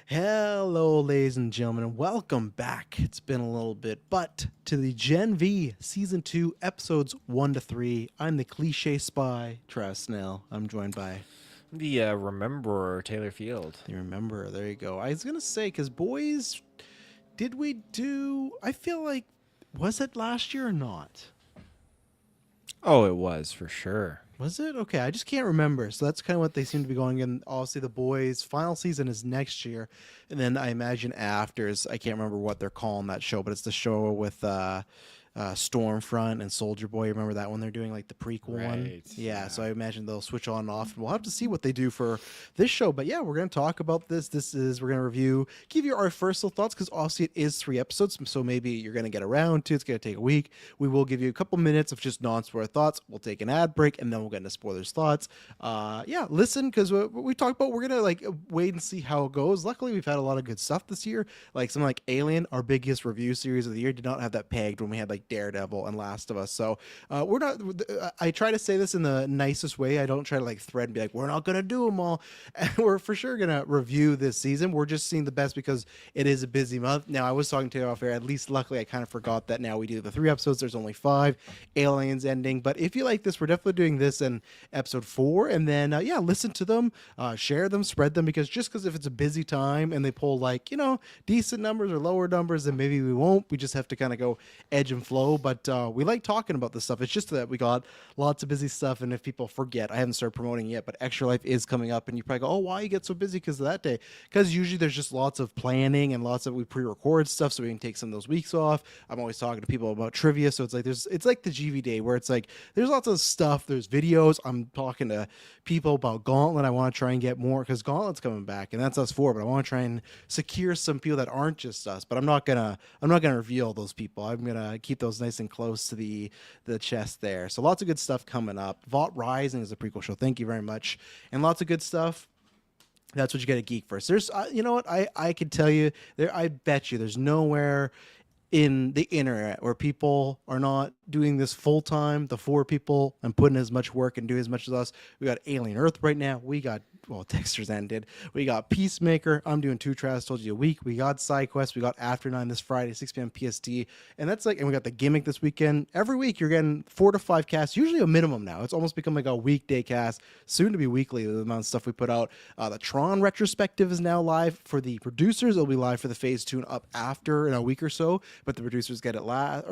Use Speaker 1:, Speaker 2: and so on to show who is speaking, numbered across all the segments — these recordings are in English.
Speaker 1: Hello, ladies and gentlemen, and welcome back. It's been a little bit, but to the Gen V Season 2, Episodes 1 to 3. I'm the cliche spy, Travis Snell. I'm joined by
Speaker 2: The Rememberer, Taylor Field.
Speaker 1: the Rememberer. There you go. I was going to say, because boys, did we do, I feel like, was it last year or not?
Speaker 2: Oh, it was for sure.
Speaker 1: Was it? Okay, I just can't remember. So that's kind of what they seem to be going in. Obviously, the boys' final season is next year. And then I imagine after is, I can't remember what they're calling that show, but it's the show with Stormfront and Soldier Boy. Remember that one they're doing, like the prequel one?
Speaker 2: Right.
Speaker 1: Yeah, so I imagine they'll switch on and off. And we'll have to see what they do for this show. But yeah, we're going to talk about this. We're going to review, give you our first little thoughts, because obviously it is 3 episodes. So maybe you're going to get around to it's going to take a week. We will give you a couple minutes of just non-spoiler thoughts. We'll take an ad break, and then we'll get into spoilers thoughts. Yeah, listen, because what we talked about, we're going to like wait and see how it goes. Luckily, we've had a lot of good stuff this year. Like something like Alien, our biggest review series of the year, did not have that pegged when we had like Daredevil and Last of Us. So we're not. I try to say this in the nicest way. I don't try to like thread and be like, we're not gonna do them all. And we're for sure gonna review this season. We're just seeing the best because it is a busy month. Now I was talking to you off air. At least luckily I kind of forgot that now we do the 3 episodes. There's only 5. Aliens ending. But if you like this, we're definitely doing this in episode 4. And then yeah, listen to them, share them, spread them, because just because if it's a busy time and they pull like decent numbers or lower numbers, then maybe we won't. We just have to kind of go edge and flow. But we like talking about this stuff. It's just that we got lots of busy stuff, and if people forget, I haven't started promoting yet, but Extra Life is coming up, and you probably go, oh, why you get so busy because of that day? Because usually there's just lots of planning and lots of we pre-record stuff, so we can take some of those weeks off. I'm always talking to people about trivia, so it's like the GV day where it's like there's lots of stuff. There's videos. I'm talking to people about Gauntlet. I want to try and get more because Gauntlet's coming back, and that's us four. But I want to try and secure some people that aren't just us. But I'm not gonna reveal those people. I'm gonna keep those nice and close to the chest there. So lots of good stuff coming up. Vault Rising is a prequel show. Thank you very much, and lots of good stuff. That's what you get at GeekVerse. There's, you know what, I could tell you there. I bet you there's nowhere in the internet where people are not doing this full time. The 4 people and putting as much work and doing as much as us. We got Alien Earth right now. We got Dexter's ended. We got Peacemaker. I'm doing 2 trials. Told you a week. We got Side Quest. We got After 9 this Friday, 6 p.m. PST, and that's like. And we got the gimmick this weekend. Every week you're getting 4 to 5 casts. Usually a minimum now. It's almost become like a weekday cast. Soon to be weekly. The amount of stuff we put out. The Tron retrospective is now live for the producers. It'll be live for the Phase 2 and up after in a week or so. But the producers get it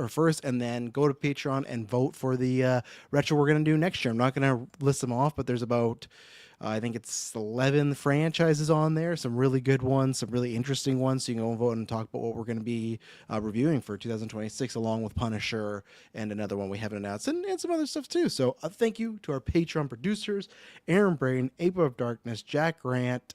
Speaker 1: first, and then go to Patreon and vote for the retro we're gonna do next year. I'm not gonna list them off, but there's about I think it's 11 franchises on there. Some really good ones, some really interesting ones. So you can go and vote and talk about what we're going to be reviewing for 2026, along with Punisher and another one we haven't announced, and some other stuff too. So thank you to our Patreon producers: Aaron Brain, April of Darkness, Jack Grant.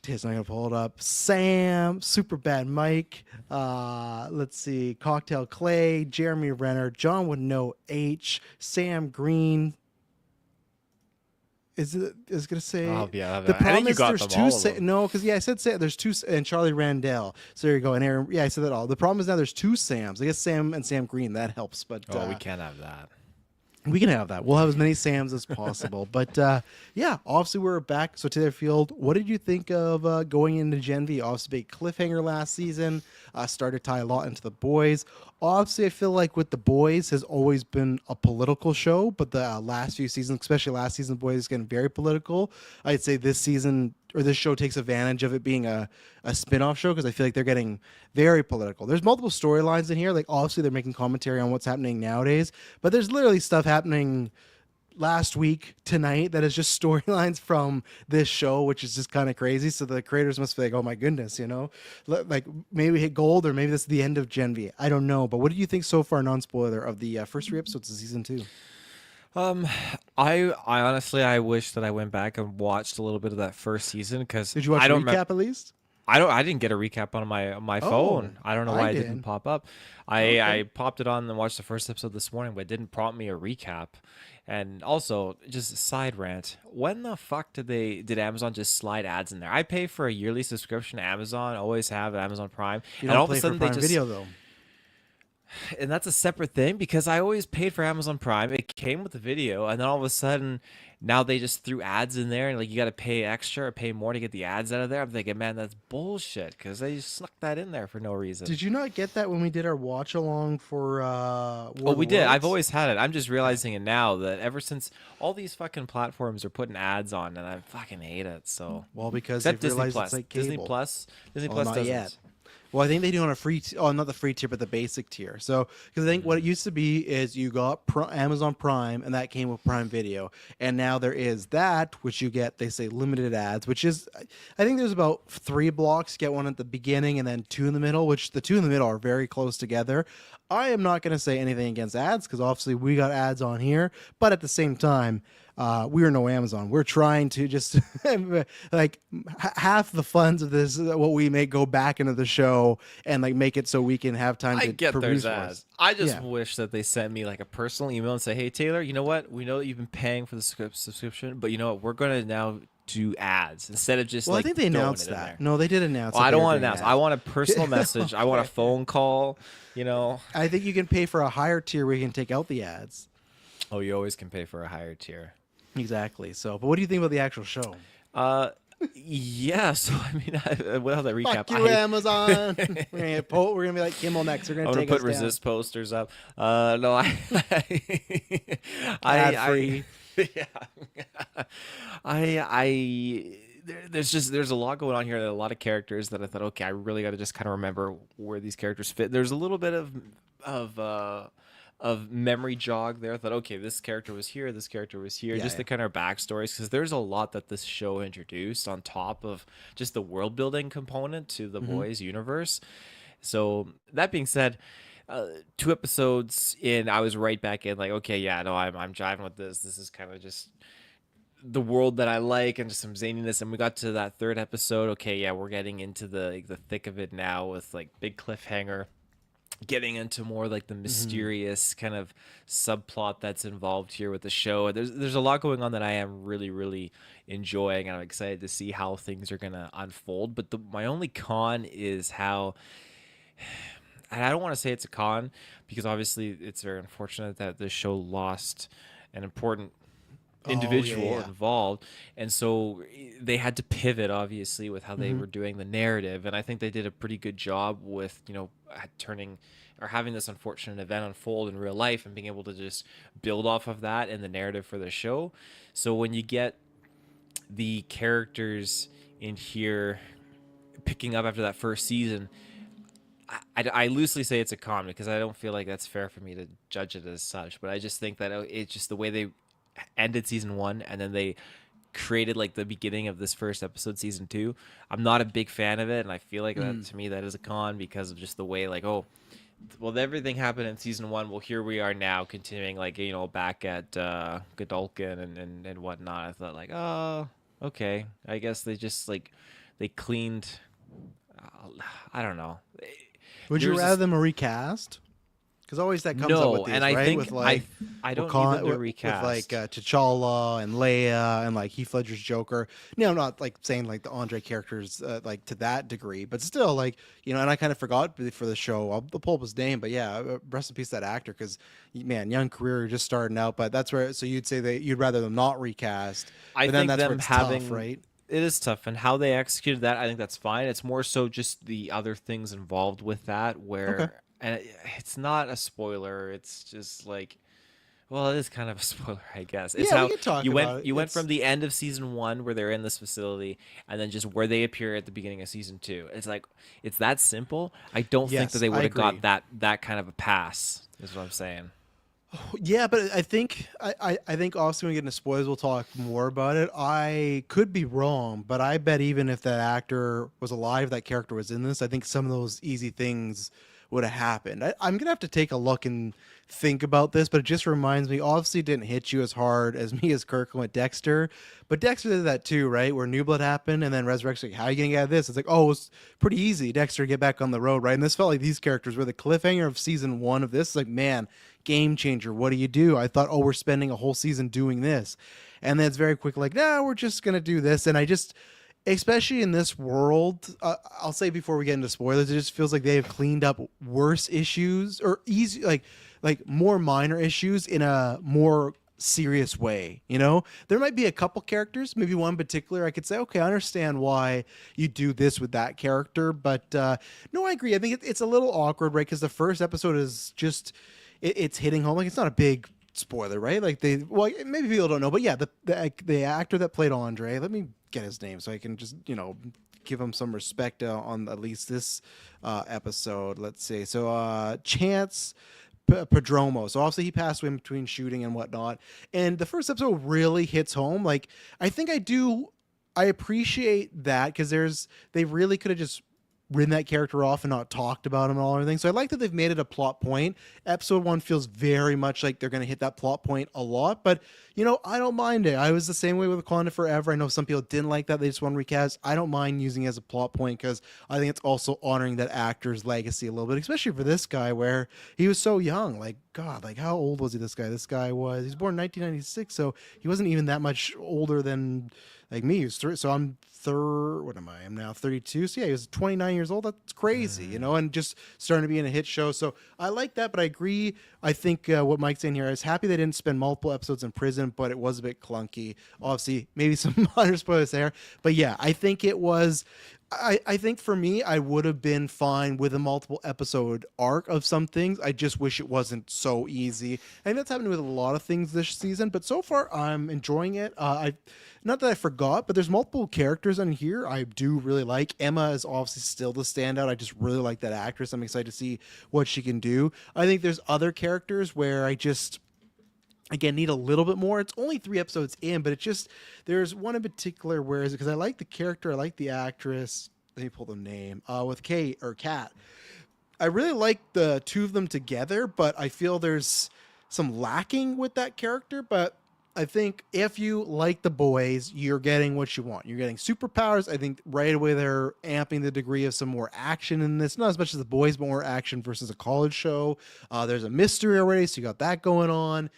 Speaker 1: It's not gonna pull it up. Sam, Super Bad Mike. Let's see, Cocktail Clay, Jeremy Renner, John with no H, Sam Green. Is gonna say?
Speaker 2: Oh yeah,
Speaker 1: The
Speaker 2: I think
Speaker 1: problem
Speaker 2: you
Speaker 1: is
Speaker 2: got
Speaker 1: there's
Speaker 2: them
Speaker 1: 2.
Speaker 2: all of them.
Speaker 1: No, because yeah, I said there's 2, and Charlie Randell. So there you go, and Aaron. Yeah, I said that all. The problem is now there's 2 Sams. I guess Sam and Sam Green, that helps, but
Speaker 2: Oh, we can't have that.
Speaker 1: we can have that. We'll have as many Sams as possible. But yeah, obviously we're back. So Taylor Field, what did you think of going into Gen V? Obviously big cliffhanger last season. Started to tie a lot into the boys. Obviously, I feel like with the boys has always been a political show, but the last few seasons, especially last season, the boys is getting very political. I'd say this season or this show takes advantage of it being a spin-off show because I feel like they're getting very political. There's multiple storylines in here. Like obviously they're making commentary on what's happening nowadays, but there's literally stuff happening last week tonight that is just storylines from this show, which is just kind of crazy. So the creators must be like, oh my goodness, like maybe hit gold, or maybe this is the end of Gen V. I don't know. But what do you think so far, non-spoiler, of the first 3 episodes of season 2?
Speaker 2: Um, I honestly I wish that I went back and watched a little bit of that first season because
Speaker 1: Did you watch
Speaker 2: I
Speaker 1: a
Speaker 2: don't
Speaker 1: recap
Speaker 2: remember.
Speaker 1: at least?
Speaker 2: I didn't get a recap on my
Speaker 1: Oh,
Speaker 2: phone. I don't know
Speaker 1: I
Speaker 2: why it didn't
Speaker 1: did.
Speaker 2: pop up. I
Speaker 1: Okay.
Speaker 2: popped it on and watched the first episode this morning, but it didn't prompt me a recap. And also, just a side rant. When the fuck did Amazon just slide ads in there? I pay for a yearly subscription to Amazon, always have Amazon Prime,
Speaker 1: You
Speaker 2: and
Speaker 1: don't
Speaker 2: all of a
Speaker 1: play for
Speaker 2: sudden they
Speaker 1: Prime
Speaker 2: just
Speaker 1: Video though.
Speaker 2: And that's a separate thing because I always paid for Amazon Prime. It came with the video, and then all of a sudden, now they just threw ads in there, and like you got to pay extra or pay more to get the ads out of there. I'm thinking, man, that's bullshit because they just snuck that in there for no reason.
Speaker 1: Did you not get that when we did our watch along for
Speaker 2: Oh,
Speaker 1: War of the
Speaker 2: we did. I've
Speaker 1: Worlds?
Speaker 2: always had it. I'm just
Speaker 1: Okay.
Speaker 2: realizing it now that ever since all these fucking platforms are putting ads on, and I fucking hate it. So,
Speaker 1: Well, because
Speaker 2: except
Speaker 1: they've
Speaker 2: Disney
Speaker 1: realized it's
Speaker 2: Plus.
Speaker 1: like cable.
Speaker 2: Disney
Speaker 1: Well,
Speaker 2: Plus
Speaker 1: not yet.
Speaker 2: doesn't.
Speaker 1: Well, I think they do on a free, oh, not the free tier, but the basic tier. So, because I think what it used to be is you got Amazon Prime, and that came with Prime Video, and now there is that which you get. They say limited ads, which is, I think there's about 3 blocks. Get one at the beginning, and then 2 in the middle. Which the 2 in the middle are very close together. I am not going to say anything against ads because obviously we got ads on here, but at the same time. We are no Amazon. We're trying to just like half the funds of this, what we make, go back into the show and like make it so we can have time
Speaker 2: I
Speaker 1: to
Speaker 2: get
Speaker 1: produce
Speaker 2: there's
Speaker 1: for
Speaker 2: ads.
Speaker 1: us.
Speaker 2: I just
Speaker 1: Yeah.
Speaker 2: wish that they sent me like a personal email and say, "Hey Taylor, you know what? We know that you've been paying for the subscription, but you know what? We're gonna now do ads instead of just
Speaker 1: Well, I
Speaker 2: like
Speaker 1: think they
Speaker 2: throwing
Speaker 1: announced
Speaker 2: it in
Speaker 1: that.
Speaker 2: there."
Speaker 1: No, they did announce
Speaker 2: Well,
Speaker 1: that
Speaker 2: I
Speaker 1: they
Speaker 2: don't
Speaker 1: were
Speaker 2: want
Speaker 1: doing
Speaker 2: to announce. I
Speaker 1: ads.
Speaker 2: want a personal message. I want a
Speaker 1: Okay.
Speaker 2: phone call. You know.
Speaker 1: I think you can pay for a higher tier where you can take out the ads.
Speaker 2: Oh, you always can pay for a higher tier.
Speaker 1: Exactly. So, but what do you think about the actual show?
Speaker 2: Uh, yeah. So I mean, without that recap,
Speaker 1: Fuck you, Amazon. We're gonna be like Kimmel next. They're
Speaker 2: I'm
Speaker 1: gonna
Speaker 2: gonna
Speaker 1: take
Speaker 2: put
Speaker 1: us down.
Speaker 2: resist posters up. No,
Speaker 1: Ad
Speaker 2: I
Speaker 1: free.
Speaker 2: yeah. There's a lot going on here. There are a lot of characters that I thought, okay, I really got to just kind of remember where these characters fit. There's a little bit of uh of memory jog there. I thought, okay, this character was here, this character was here,
Speaker 1: Yeah,
Speaker 2: just
Speaker 1: yeah.
Speaker 2: the kind of backstories, because there's a lot that this show introduced on top of just the world building component to the
Speaker 1: Hmm.
Speaker 2: boys universe. So that being said, 2 episodes in, I was right back in, like, okay, yeah, no, I'm jiving with this. This is kind of just the world that I like and just some zaniness. And we got to that third episode. Okay, yeah, we're getting into the thick of it now with like big cliffhanger, getting into more like the
Speaker 1: Hmm.
Speaker 2: mysterious kind of subplot that's involved here with the show. There's a lot going on that I am really enjoying, and I'm excited to see how things are gonna unfold. But my only con is how, and I don't want to say it's a con because obviously it's very unfortunate that the show lost an important
Speaker 1: Oh yeah,
Speaker 2: individual
Speaker 1: yeah.
Speaker 2: involved, and so they had to pivot obviously with how they
Speaker 1: Hmm.
Speaker 2: were doing the narrative, and I think they did a pretty good job with turning or having this unfortunate event unfold in real life and being able to just build off of that in the narrative for the show. So when you get the characters in here picking up after that first season, I loosely say it's a con because I don't feel like that's fair for me to judge it as such. But I just think that it's just the way they ended season one and then they created like the beginning of this first episode, season two. I'm not a big fan of it, and I feel like that
Speaker 1: Mm.
Speaker 2: to me that is a con because of just the way, like, oh, well, everything happened in season one. Well, here we are now, continuing like back at Godolkin and whatnot. I thought like, oh, okay, I guess they just like they cleaned. I don't know.
Speaker 1: Would you
Speaker 2: There's
Speaker 1: rather
Speaker 2: this
Speaker 1: them a recast? Because always that comes up with
Speaker 2: no, and
Speaker 1: these,
Speaker 2: I
Speaker 1: right?
Speaker 2: think
Speaker 1: With like
Speaker 2: I don't need them to
Speaker 1: with like
Speaker 2: recast.
Speaker 1: T'Challa and Leia and like Heath Ledger's Joker. No, I'm not like saying like the Andre characters like to that degree, but still like and I kind of forgot for the show. I'll pull up his name, but yeah, rest in peace that actor because man, young career just starting out. But that's where so you'd say that you'd rather them not recast,
Speaker 2: I
Speaker 1: but then
Speaker 2: think
Speaker 1: that's where
Speaker 2: them
Speaker 1: it's tough,
Speaker 2: having
Speaker 1: right?
Speaker 2: it is tough, and how they executed that, I think that's fine. It's more so just the other things involved with that,
Speaker 1: Okay.
Speaker 2: where and it's not a spoiler. It's just like, well, it is kind of a spoiler, I guess. It's
Speaker 1: Yeah, we
Speaker 2: how
Speaker 1: could talk about it.
Speaker 2: you went
Speaker 1: It's
Speaker 2: from the end of season one where they're in this facility, and then just where they appear at the beginning of season two. It's like it's that simple. I don't think that
Speaker 1: yes,
Speaker 2: they
Speaker 1: I
Speaker 2: would have
Speaker 1: agree.
Speaker 2: got that kind of a pass. Is what I'm saying.
Speaker 1: Yeah, but I think I think also when we get into spoilers, we'll talk more about it. I could be wrong, but I bet even if that actor was alive, that character was in this, I think some of those easy things would have happened. I'm gonna have to take a look and think about this, but it just reminds me. Obviously, it didn't hit you as hard as me as Kirkland with Dexter, but Dexter did that too, right? Where New Blood happened, and then Resurrection. Like, how are you gonna get out of this? It's like, oh, it's pretty easy. Dexter get back on the road, right? And this felt like these characters were the cliffhanger of season one of this. It's like, man, game changer. What do you do? I thought, oh, we're spending a whole season doing this, and then it's very quick, like, nah, we're just gonna do this. And I just, especially in this world. I'll say before we get into spoilers, it just feels like they have cleaned up worse issues or easy, like more minor issues in a more serious way. You know, there might be a couple characters, maybe one in particular. I could say, okay, I understand why you do this with that character, but no, I agree. I think it's a little awkward, right? Because the first episode is just it's hitting home. Like it's not a big spoiler, right? Like they, well, maybe people don't know, but yeah, the actor that played Andre, let me get his name so I can just give him some respect on at least this episode. Let's see, so Chance Padromo. So obviously he passed away in between shooting and whatnot, and the first episode really hits home. Like I think I appreciate that because they really could have just written that character off and not talked about him and all everything. So I like that they've made it a plot point. Episode one feels very much like they're going to hit that plot point a lot, but I don't mind it. I was the same way with Wakanda Forever. I know some people didn't like that; they just want to recast. I don't mind using it as a plot point because I think it's also honoring that actor's legacy a little bit, especially for this guy where he was so young. Like God, like how old was he? This guy he's born in 1996, so he wasn't even that much older than like me. He was so I'm third. What am I? I'm now 32. So yeah, he was 29 years old. That's crazy, and just starting to be in a hit show. So I like that, but I agree. I think what Mike's saying here, I was happy they didn't spend multiple episodes in prison, but it was a bit clunky. Obviously, maybe some minor spoilers there, but yeah, I think it was. I think for me, I would have been fine with a multiple episode arc of some things. I just wish it wasn't so easy. And that's happened with a lot of things this season. But so far, I'm enjoying it. I not that I forgot, but there's multiple characters on here I do really like. Emma is obviously still the standout. I just really like that actress. I'm excited to see what she can do. I think there's other characters where I just again need a little bit more. It's only 3 episodes in, but there's one in particular where is it because I like the character, I like the actress. Let me pull the name with Kate or Kat. I really like the two of them together, but I feel there's some lacking with that character. But I think if you like the boys, you're getting what you want. You're getting superpowers. I think right away they're amping the degree of some more action in this. Not as much as the boys, but more action versus a college show. There's a mystery already, so you got that going on.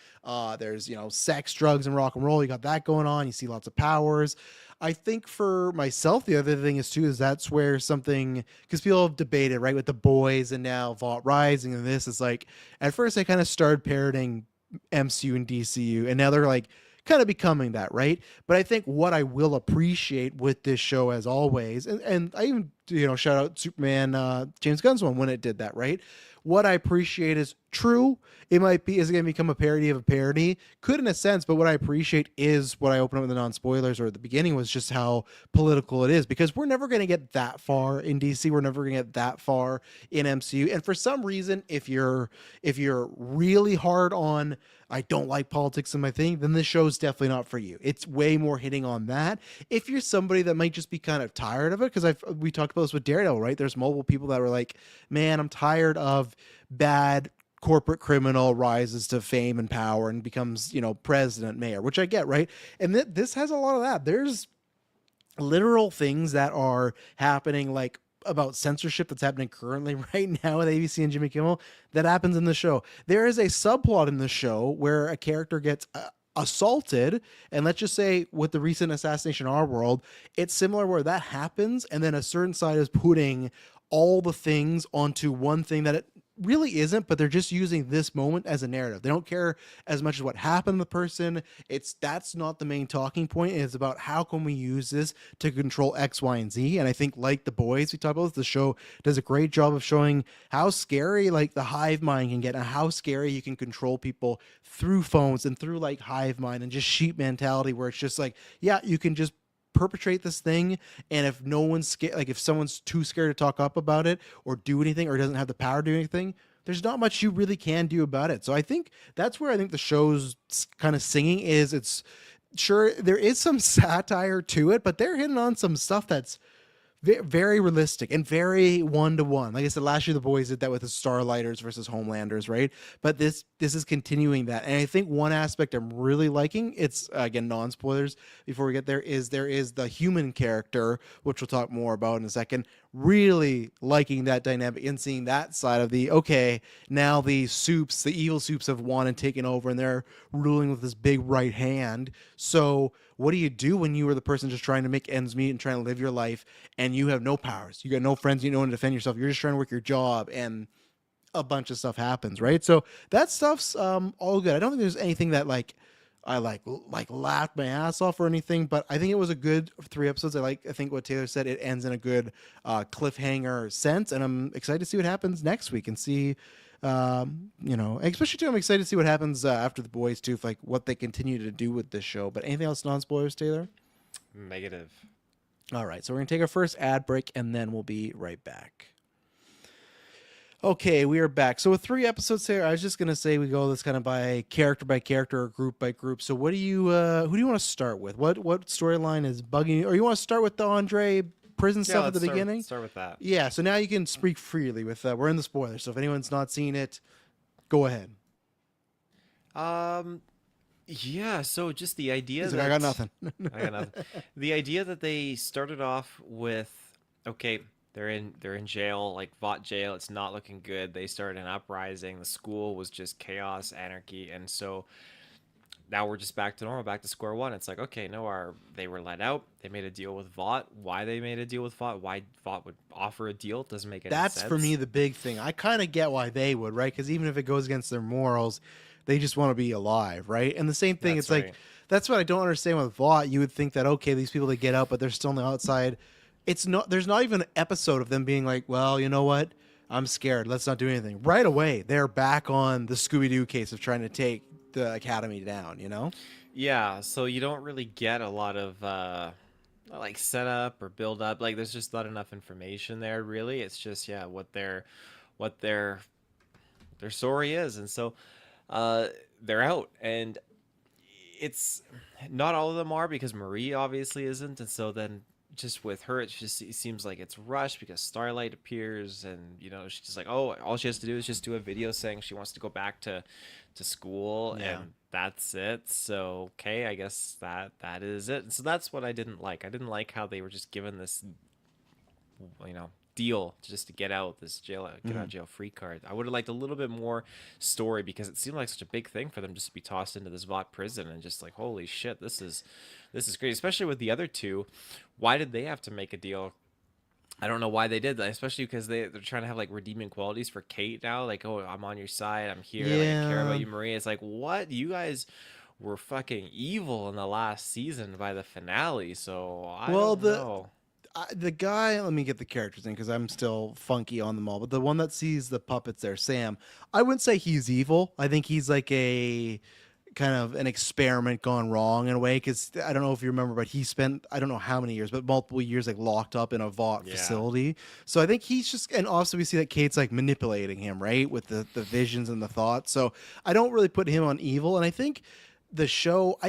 Speaker 1: There's sex, drugs, and rock and roll. You got that going on. You see lots of powers. I think for myself, the other thing is that's where something because people have debated right with the boys and now Vault Rising and this is like at first I kind of started parroting MCU and DCU, and now they're like kind of becoming that, right? But I think what I will appreciate with this show, as always, and I even shout out Superman, James Gunn's one when it did that, right? What I appreciate is true. It might be is it going to become a parody of a parody? Could in a sense, but what I appreciate is what I opened up with the non-spoilers or at the beginning was just how political it is because we're never going to get that far in DC. We're never going to get that far in MCU. And for some reason, if you're really hard on I don't like politics in my thing, then this show is definitely not for you. It's way more hitting on that. If you're somebody that might just be kind of tired of it, because we talked about this with Daredevil, right? There's multiple people that were like, man, I'm tired of bad corporate criminal rises to fame and power and becomes, president, mayor, which I get, right? And this has a lot of that. There's literal things that are happening like about censorship that's happening currently right now with ABC and Jimmy Kimmel that happens in the show. There is a subplot in the show where a character gets assaulted, and let's just say with the recent assassination in our world, it's similar where that happens, and then a certain side is putting all the things onto one thing that it really isn't, but they're just using this moment as a narrative. They don't care as much as what happened to the person. That's not the main talking point. It's about how can we use this to control X, Y, and Z. And I think like the boys we talked about, the show does a great job of showing how scary like the hive mind can get and how scary you can control people through phones and through like hive mind and just sheep mentality where it's just like, yeah, you can just perpetrate this thing, and if no one's scared, like if someone's too scared to talk up about it or do anything or doesn't have the power to do anything, there's not much you really can do about it. So I think that's where I think the show's kind of singing is it's sure there is some satire to it, but they're hitting on some stuff that's very realistic and very one to one. Like I said, last year the boys did that with the Starlighters versus Homelanders, right? But this is continuing that, and I think one aspect I'm really liking. It's again non-spoilers before we get there is the human character, which we'll talk more about in a second. Really liking that dynamic and seeing that side of the okay. Now the evil soups have won and taken over, and they're ruling with this big right hand. So what do you do when you are the person just trying to make ends meet and trying to live your life and you have no powers, you got no friends, you know, to defend yourself, you're just trying to work your job, and a bunch of stuff happens, right? So that stuff's all good. I don't think there's anything that I laughed my ass off or anything, but I think it was a good 3 episodes. I think what Taylor said, it ends in a good cliffhanger sense, and I'm excited to see what happens next week and see. Especially too, I'm excited to see what happens after The Boys too, if, like what they continue to do with this show. But anything else non-spoilers, Taylor?
Speaker 2: Negative.
Speaker 1: All right, so we're gonna take our first ad break, and then we'll be right back. Okay, we are back. So with 3 episodes here, I was just gonna say we go this kind of by character or group by group. So what do you who do you want to start with? What storyline is bugging you? Or you want to start with the Andre prison stuff at the beginning?
Speaker 2: Start with that.
Speaker 1: Yeah, so now you can speak freely with we're in the spoilers. So if anyone's not seen it, go ahead.
Speaker 2: Yeah, so just the idea
Speaker 1: He's
Speaker 2: that
Speaker 1: like, I got nothing.
Speaker 2: I got nothing. The idea that they started off with, okay, they're in jail, like Vought jail. It's not looking good. They started an uprising. The school was just chaos, anarchy, and so now we're just back to normal, back to square one. It's like, okay, no, they were let out. They made a deal with Vought. Why they made a deal with Vought? Why Vought would offer a deal doesn't make any
Speaker 1: That's
Speaker 2: sense.
Speaker 1: for me the big thing. I kind of get why they would, right? Because even if it goes against their morals, they just want to be alive, right? And the same thing,
Speaker 2: That's
Speaker 1: it's
Speaker 2: right.
Speaker 1: like that's what I don't understand with Vought. You would think that okay, these people they get out, but they're still on the outside. It's not. There's not even an episode of them being like, well, you know what? I'm scared. Let's not do anything. Right away, they're back on the Scooby Doo case of trying to take the academy down. You know?
Speaker 2: Yeah, so you don't really get a lot of like setup or build up. Like there's just not enough information there really. It's just yeah, what their story is. And so they're out and it's not all of them are because Marie obviously isn't. And so then just with her it seems like it's rushed because Starlight appears and she's just like, oh, all she has to do is just do a video saying she wants to go back to school.
Speaker 1: Yeah.
Speaker 2: And that's it. So okay, I guess that is it. So that's what I didn't like. I didn't like how they were just given this deal just to get out this get out of jail free card. I would have liked a little bit more story because it seemed like such a big thing for them just to be tossed into this Vought prison and just like, holy shit, this is great, especially with the other two. Why did they have to make a deal? I don't know why they did that, especially because they're trying to have like redeeming qualities for Kate now. Like, oh, I'm on your side. I'm here. Like, I care
Speaker 1: Yeah.
Speaker 2: about you, Maria. It's like, what? You guys were fucking evil in the last season by the finale. So I
Speaker 1: Well,
Speaker 2: don't know.
Speaker 1: the guy, let me get the characters in because I'm still funky on them all. But the one that sees the puppets there, Sam, I wouldn't say he's evil. I think he's like a kind of an experiment gone wrong in a way. Because I don't know if you remember, but he spent I don't know how many years, but multiple years like locked up in a Vought
Speaker 2: Yeah.
Speaker 1: facility. So I think he's just, and also we see that Kate's like manipulating him, right, with the visions and the thoughts. So I don't really put him on evil, and I think I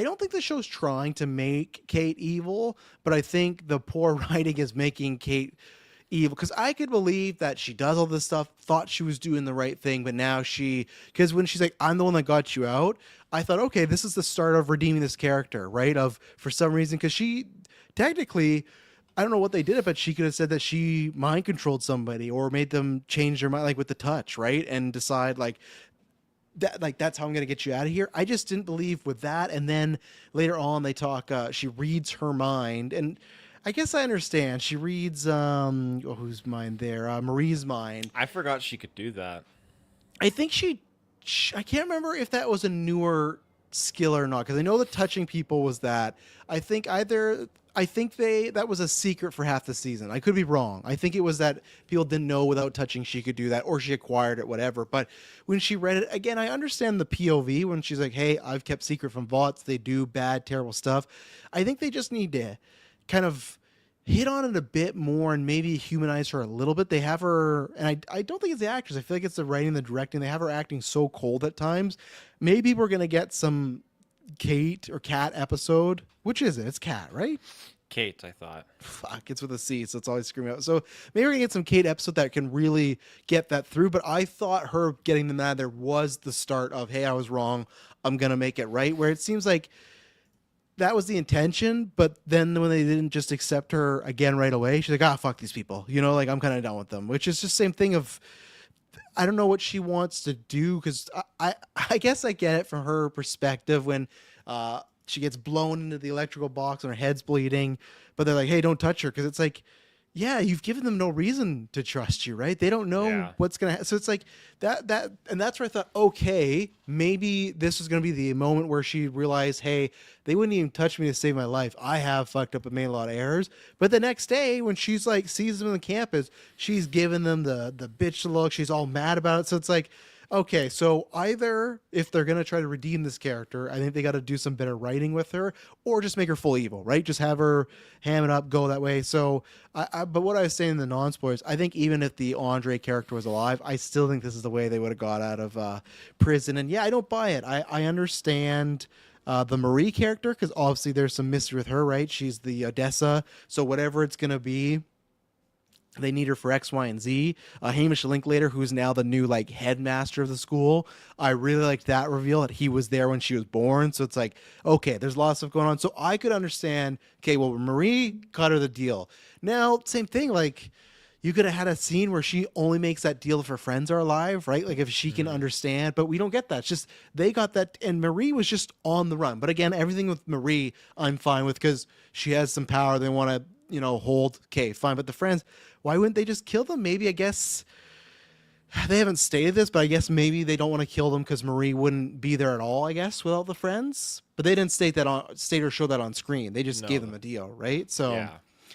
Speaker 1: don't think the show's trying to make Kate evil, but I think the poor writing is making Kate evil because I could believe that she does all this stuff, thought she was doing the right thing, but now because when she's like, I'm the one that got you out, I thought, okay, this is the start of redeeming this character, right? Of for some reason, because she technically, I don't know what they did, but she could have said that she mind controlled somebody or made them change their mind, like with the touch, right? And decide that's how I'm gonna get you out of here. I just didn't believe with that. And then later on, they talk. She reads her mind, and I guess I understand. She reads whose mind there? Marie's mind.
Speaker 2: I forgot she could do that.
Speaker 1: I think I can't remember if that was a newer skill or not because I know the touching people was that. I think that was a secret for half the season. I could be wrong. I think it was that people didn't know without touching she could do that, or she acquired it, whatever. But when she read it again, I understand the POV when she's like, "Hey, I've kept secret from Voughts. They do bad, terrible stuff." I think they just need to kind of hit on it a bit more and maybe humanize her a little bit. They have her, and I don't think it's the actors. I feel like it's the writing, the directing. They have her acting so cold at times. Maybe we're gonna get some Kate or Cat episode. Which is it? It's Cat, right?
Speaker 2: Kate, I thought.
Speaker 1: Fuck, it's with a C, so it's always screaming out. So maybe we're gonna get some Kate episode that can really get that through. But I thought her getting them out of there was the start of, hey, I was wrong. I'm gonna make it right. Where it seems like that was the intention, but then when they didn't just accept her again right away, she's like, ah, fuck these people. Like I'm kind of done with them. Which is just same thing of I don't know what she wants to do because I guess I get it from her perspective when she gets blown into the electrical box and her head's bleeding, but they're like, hey, don't touch her, because it's like, yeah, you've given them no reason to trust you, right? They don't know
Speaker 2: Yeah.
Speaker 1: what's gonna so it's like and that's where I thought, okay, maybe this was gonna be the moment where she realized, hey, they wouldn't even touch me to save my life. I have fucked up and made a lot of errors. But the next day when she's like sees them on the campus, she's giving them the bitch look, she's all mad about it. So it's like, okay, so either if they're gonna try to redeem this character, I think they got to do some better writing with her, or just make her full evil, right? Just have her ham it up, go that way. So, but what I was saying in the non-spoilers, I think even if the Andre character was alive, I still think this is the way they would have got out of prison. And yeah, I don't buy it. I understand. The Marie character, because obviously there's some mystery with her, right? She's the Odessa, so whatever it's gonna be, they need her for X, Y, and Z. Hamish Linklater, who's now the new like headmaster of the school, I really liked that reveal that he was there when she was born. So it's like, okay, there's a lot of stuff going on. So I could understand. Okay, well, Marie cut her the deal. Now, same thing. Like, you could have had a scene where she only makes that deal if her friends are alive, right? Like if she can
Speaker 2: Hmm.
Speaker 1: understand, but we don't get that. It's just they got that, and Marie was just on the run. But again, everything with Marie, I'm fine with because she has some power. They want to, hold. Okay, fine. But the friends, why wouldn't they just kill them? Maybe I guess they haven't stated this, but I guess maybe they don't want to kill them because Marie wouldn't be there at all. I guess without the friends, but they didn't state or show that on screen. They just gave
Speaker 2: No.
Speaker 1: them a deal, right? So.
Speaker 2: Yeah.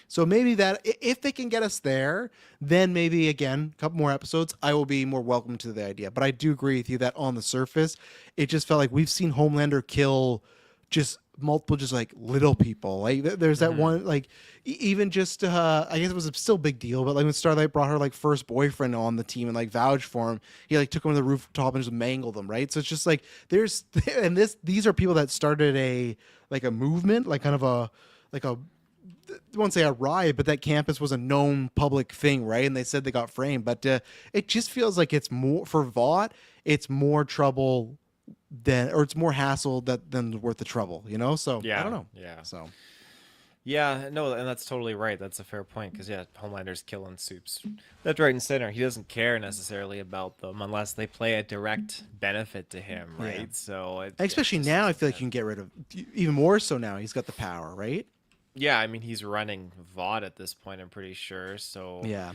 Speaker 1: So maybe that if they can get us there, then maybe again, a couple more episodes, I will be more welcome to the idea. But I do agree with you that on the surface, it just felt like we've seen Homelander kill just multiple, just like little people. Like there's that
Speaker 2: Hmm.
Speaker 1: one, like even just, I guess it was a still big deal, but like when Starlight brought her like first boyfriend on the team and like vouched for him, he like took him to the rooftop and just mangled them, right? So it's just like there's and these are people that started a movement, like kind of like a I won't say a riot, but that campus was a known public thing, right? And they said they got framed, but it just feels like it's more for Vought. It's more trouble or it's more hassle than worth the trouble, So I don't
Speaker 2: Yeah.
Speaker 1: know.
Speaker 2: Yeah.
Speaker 1: So
Speaker 2: Yeah, no, and that's totally right. That's a fair point because yeah, Homelander's killing Soups. That's right and center. He doesn't care necessarily about them unless they play a direct benefit to him,
Speaker 1: yeah,
Speaker 2: right? So it
Speaker 1: especially
Speaker 2: just
Speaker 1: now, I
Speaker 2: doesn't
Speaker 1: feel like
Speaker 2: fit.
Speaker 1: you can get rid of even more so now. He's got the power, right?
Speaker 2: Yeah, I mean he's running VOD at this point. I'm pretty sure. So
Speaker 1: Yeah.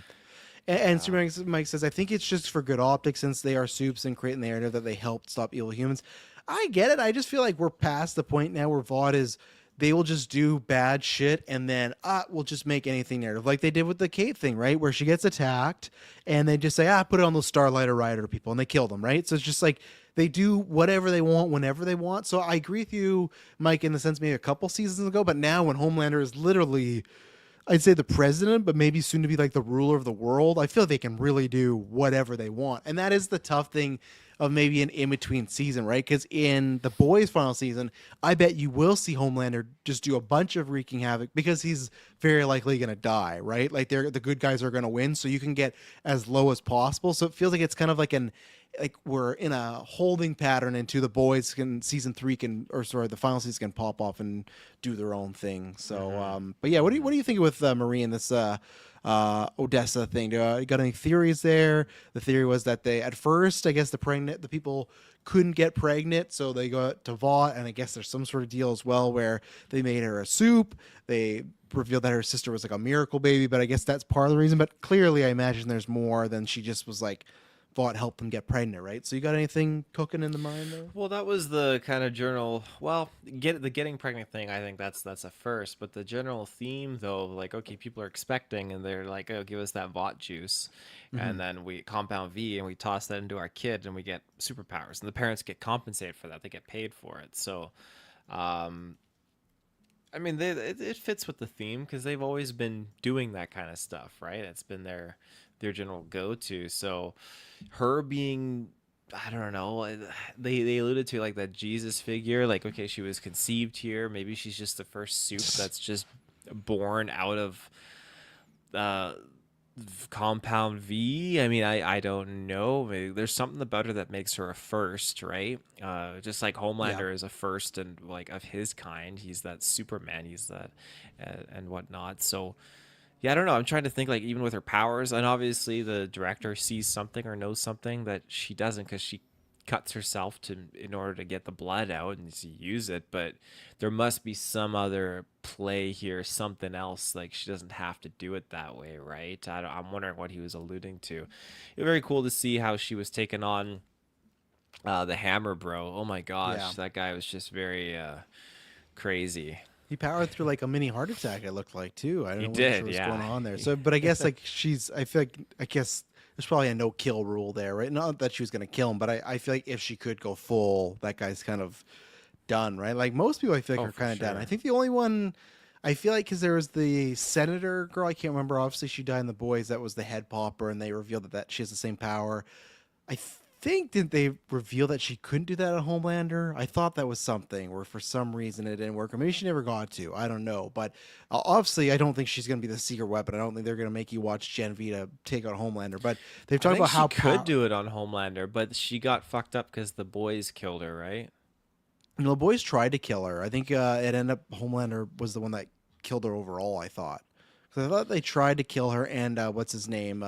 Speaker 1: And
Speaker 2: yeah,
Speaker 1: Super Mike says, I think it's just for good optics since they are soups and create the narrative that they helped stop evil humans. I get it. I just feel like we're past the point now where VOD is they will just do bad shit and then we'll just make anything narrative. Like they did with the Kate thing, right? Where she gets attacked and they just say, put it on those Starlight or Rider people and they kill them, right? So it's just like they do whatever they want whenever they want. So I agree with you, Mike, in the sense maybe a couple seasons ago, but now when Homelander is literally I'd say the president, but maybe soon to be like the ruler of the world. I feel like they can really do whatever they want. And that is the tough thing of maybe an in between season, right? Because in the boys' final season, I bet you will see Homelander just do a bunch of wreaking havoc because he's very likely going to die, right? Like the good guys are going to win. So you can get as low as possible. So it feels like it's kind of like we're in a holding pattern into the boys can season three can or sorry the final season can pop off and do their own thing. So
Speaker 2: hmm
Speaker 1: but yeah, what
Speaker 2: hmm
Speaker 1: do you think with Marie and this Odessa thing? You got any theories there? The theory was that they at first I guess the people couldn't get pregnant, so they got to Vought, and I guess there's some sort of deal as well where they made her a soup. They revealed that her sister was like a miracle baby, but I guess that's part of the reason. But clearly, I imagine there's more than she just was like thought helped them get pregnant, right? So you got anything cooking in the mind there?
Speaker 2: Well, that was the kind of general. Well, getting pregnant thing. I think that's a first. But the general theme, though, like okay, people are expecting, and they're like, "Oh, give us that Vought juice,"
Speaker 1: Mm-hmm.
Speaker 2: and then we compound V, and we toss that into our kid, and we get superpowers, and the parents get compensated for that. They get paid for it. So, um, I mean, it fits with the theme because they've always been doing that kind of stuff, right? It's been their general go to. So, her being I don't know. They alluded to like that Jesus figure. Like, okay, she was conceived here. Maybe she's just the first soup that's just born out of uh, compound V. I mean, I don't know. Maybe there's something about her that makes her a first, right? Just like
Speaker 1: Yeah.
Speaker 2: Homelander is a first and like of his kind. He's that Superman. He's that and whatnot. So yeah, I don't know. I'm trying to think like even with her powers, and obviously the director sees something or knows something that she doesn't because she cuts herself to in order to get the blood out and to use it, but there must be some other play here, something else. Like she doesn't have to do it that way, right? I'm wondering what he was alluding to. It was very cool to see how she was taking on the Hammer Bro. Oh my
Speaker 1: Yeah.
Speaker 2: gosh, that guy was just very crazy.
Speaker 1: He powered through like a mini heart attack. It looked like too. I
Speaker 2: He
Speaker 1: wasn't sure
Speaker 2: did,
Speaker 1: what's going
Speaker 2: yeah.
Speaker 1: on there. So, but I guess like she's. I feel like I guess there's probably a no kill rule there, right? Not that she was gonna kill him, but I feel like if she could go full, that guy's kind of done, right? Like most people, I feel like
Speaker 2: Oh,
Speaker 1: are
Speaker 2: for
Speaker 1: kind of done. I
Speaker 2: sure.
Speaker 1: think the only one I feel like because there was the senator girl. I can't remember. Obviously, she died in the boys. That was the head popper, and they revealed that she has the same power. I think did they reveal that she couldn't do that on Homelander? I thought that was something where for some reason it didn't work. Or maybe she never got to. I don't know. But obviously, I don't think she's going to be the secret weapon. I don't think they're going to make you watch Gen V to take out Homelander. But they've
Speaker 2: I
Speaker 1: talked
Speaker 2: think
Speaker 1: about
Speaker 2: she
Speaker 1: how
Speaker 2: could do it on Homelander, but she got fucked up because the boys killed her, right?
Speaker 1: the boys tried to kill her. I think it ended up Homelander was the one that killed her overall. I thought. Because I thought they tried to kill her and what's his name?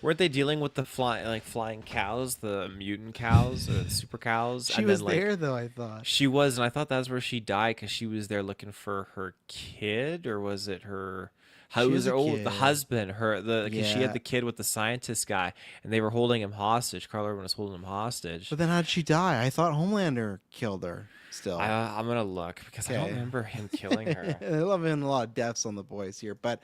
Speaker 2: Weren't they dealing with the flying cows, the mutant cows or the super cows?
Speaker 1: She
Speaker 2: And then
Speaker 1: was
Speaker 2: like
Speaker 1: there though. I thought
Speaker 2: she was, and I thought that's where she died because she was there looking for her kid, or was it her? How
Speaker 1: she
Speaker 2: was
Speaker 1: has
Speaker 2: her?
Speaker 1: a
Speaker 2: Oh, the
Speaker 1: kid.
Speaker 2: husband. Her the because she had
Speaker 1: Yeah,
Speaker 2: the kid with the scientist guy, and they were holding him hostage. Carl Urban was holding him
Speaker 1: but
Speaker 2: hostage.
Speaker 1: then how did she die? I thought Homelander killed her. Still.
Speaker 2: I'm gonna look because I don't
Speaker 1: Okay.
Speaker 2: remember him killing her.
Speaker 1: I love having a lot of deaths on the boys here, but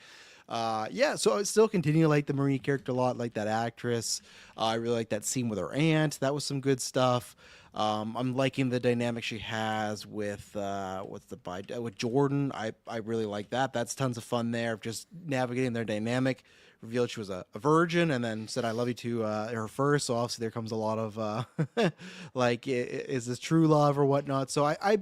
Speaker 1: yeah. So I still continue to like the Marie character a lot, like that actress. I really like that scene with her aunt. That was some good stuff. I'm liking the dynamic she has with with Jordan. I really like that. That's tons of fun there. Just navigating their dynamic. Revealed she was a virgin, and then said "I love you" to her first. So obviously there comes a lot of like, is this true love or whatnot? So I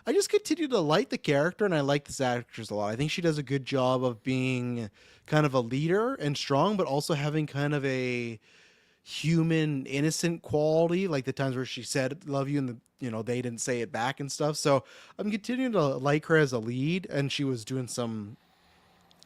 Speaker 1: just continue to like the character, and I like this actress a lot. I think she does a good job of being kind of a leader and strong, but also having kind of a human innocent quality, like the times where she said love you and they didn't say it back and stuff. So I'm continuing to like her as a lead, and she was doing some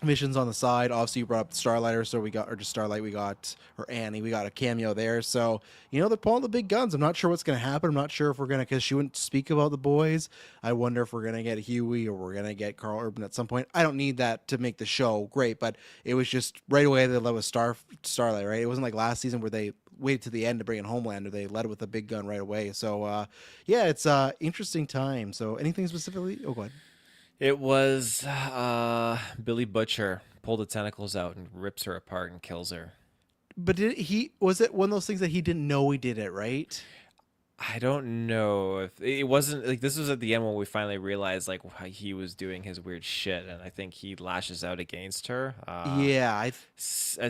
Speaker 1: missions on the side. Obviously, you brought up Starlighter, so we got, or just Starlight, we got, or Annie, we got a cameo there. So, they're pulling the big guns. I'm not sure what's going to happen. I'm not sure if we're going to, because she wouldn't speak about the boys. I wonder if we're going to get Huey or we're going to get Carl Urban at some point. I don't need that to make the show great, but it was just right away they led with Starlight, right? It wasn't like last season where they waited to the end to bring in Homelander. They led with a big gun right away. So, yeah, it's interesting time. So, anything specifically? Oh, go ahead.
Speaker 2: It was Billy Butcher pulled the tentacles out and rips her apart and kills her.
Speaker 1: But was it one of those things that he didn't know he did it, right?
Speaker 2: I don't know if it wasn't like this was at the end when we finally realized like how he was doing his weird shit, and I think he lashes out against her.
Speaker 1: Yeah,
Speaker 2: It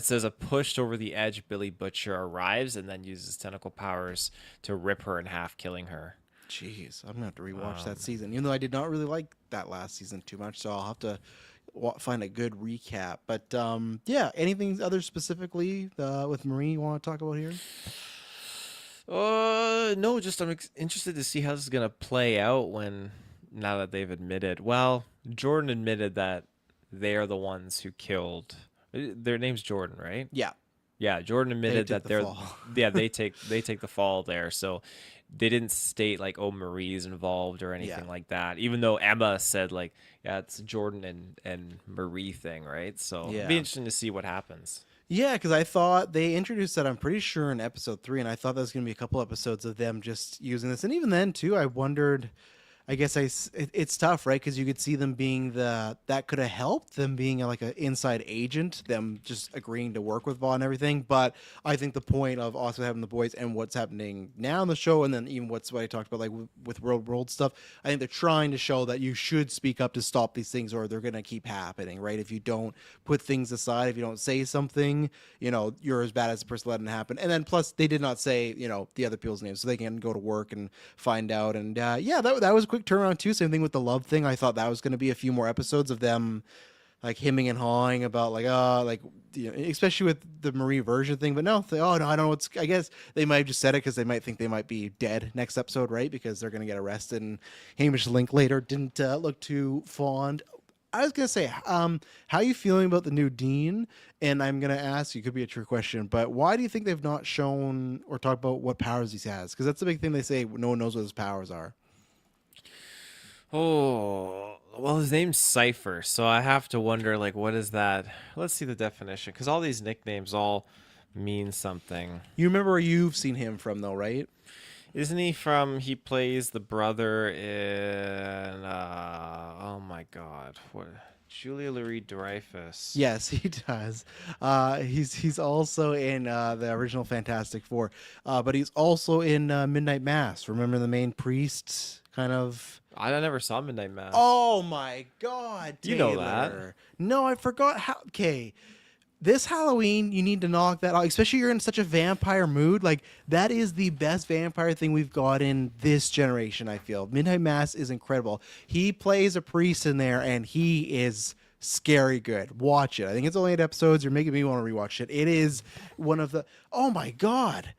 Speaker 2: says a pushed over the edge, Billy Butcher arrives and then uses tentacle powers to rip her in half, killing her.
Speaker 1: jeez, I'm gonna have to rewatch that
Speaker 2: Um,
Speaker 1: season, even though I did not really like that last season too much. So I'll have to find a good recap. But yeah, anything other specifically with Marie you want to talk about here?
Speaker 2: no, just I'm interested to see how this is gonna play out when now that they've admitted. Well, Jordan admitted that they are the ones who killed. Their name's Jordan, right?
Speaker 1: Yeah,
Speaker 2: Yeah, Jordan
Speaker 1: they
Speaker 2: admitted
Speaker 1: took
Speaker 2: that
Speaker 1: the
Speaker 2: they're
Speaker 1: fall.
Speaker 2: yeah, they take the fall there. So they didn't state like oh Marie's involved or
Speaker 1: Yeah.
Speaker 2: anything like that. Even though Emma said like yeah, it's Jordan and Marie thing, right? So it'd be
Speaker 1: Yeah.
Speaker 2: interesting to see what happens.
Speaker 1: Yeah, because I thought they introduced that, I'm pretty sure, in episode 3, and I thought there was going to be a couple episodes of them just using this. And even then, too, I wondered. I guess it's tough, right? Because you could see them being that could have helped them being like an inside agent, them just agreeing to work with Vaughn and everything. But I think the point of also having the boys and what's happening now in the show, and then even what I talked about, like with real world stuff, I think they're trying to show that you should speak up to stop these things, or they're gonna keep happening, right? If you don't put things aside, if you don't say something, you're as bad as the person letting it happen. And then plus, they did not say the other people's names, so they can go to work and find out. And yeah, that was a quick turnaround too. Same thing with the love thing. I thought that was going to be a few more episodes of them like hemming and hawing about like especially with the Marie version thing. But no, oh no, I don't know what's. I guess they might have just said it because they might think they might be dead next episode, right? Because they're going to get arrested. And Hamish Linklater didn't look too fond I was gonna say, how are you feeling about the new Dean? And I'm gonna ask you, could be a trick question, but why do you think they've not shown or talked about what powers he has? Because that's the big thing they say. No one knows what his powers are.
Speaker 2: Oh, well, his name's Cypher, so I have to wonder, like, what is that? Let's see the definition, because all these nicknames all mean something.
Speaker 1: You remember where you've seen him from, though, right?
Speaker 2: Isn't he from? He plays the brother in. Oh my God, what? Julia Louis Dreyfus.
Speaker 1: Yes, he does. He's also in the original Fantastic Four, but he's also in Midnight Mass. Remember the main priest, kind of.
Speaker 2: I never saw Midnight Mass.
Speaker 1: Oh my God,
Speaker 2: You know that.
Speaker 1: Taylor! No, I forgot how. Okay, this Halloween, you need to knock that out. Especially you're in such a vampire mood. Like that is the best vampire thing we've got in this generation. I feel Midnight Mass is incredible. He plays a priest in there, and he is scary good. Watch it. I think it's only 8 episodes. You're making me want to rewatch it. It is one of the. Oh my God.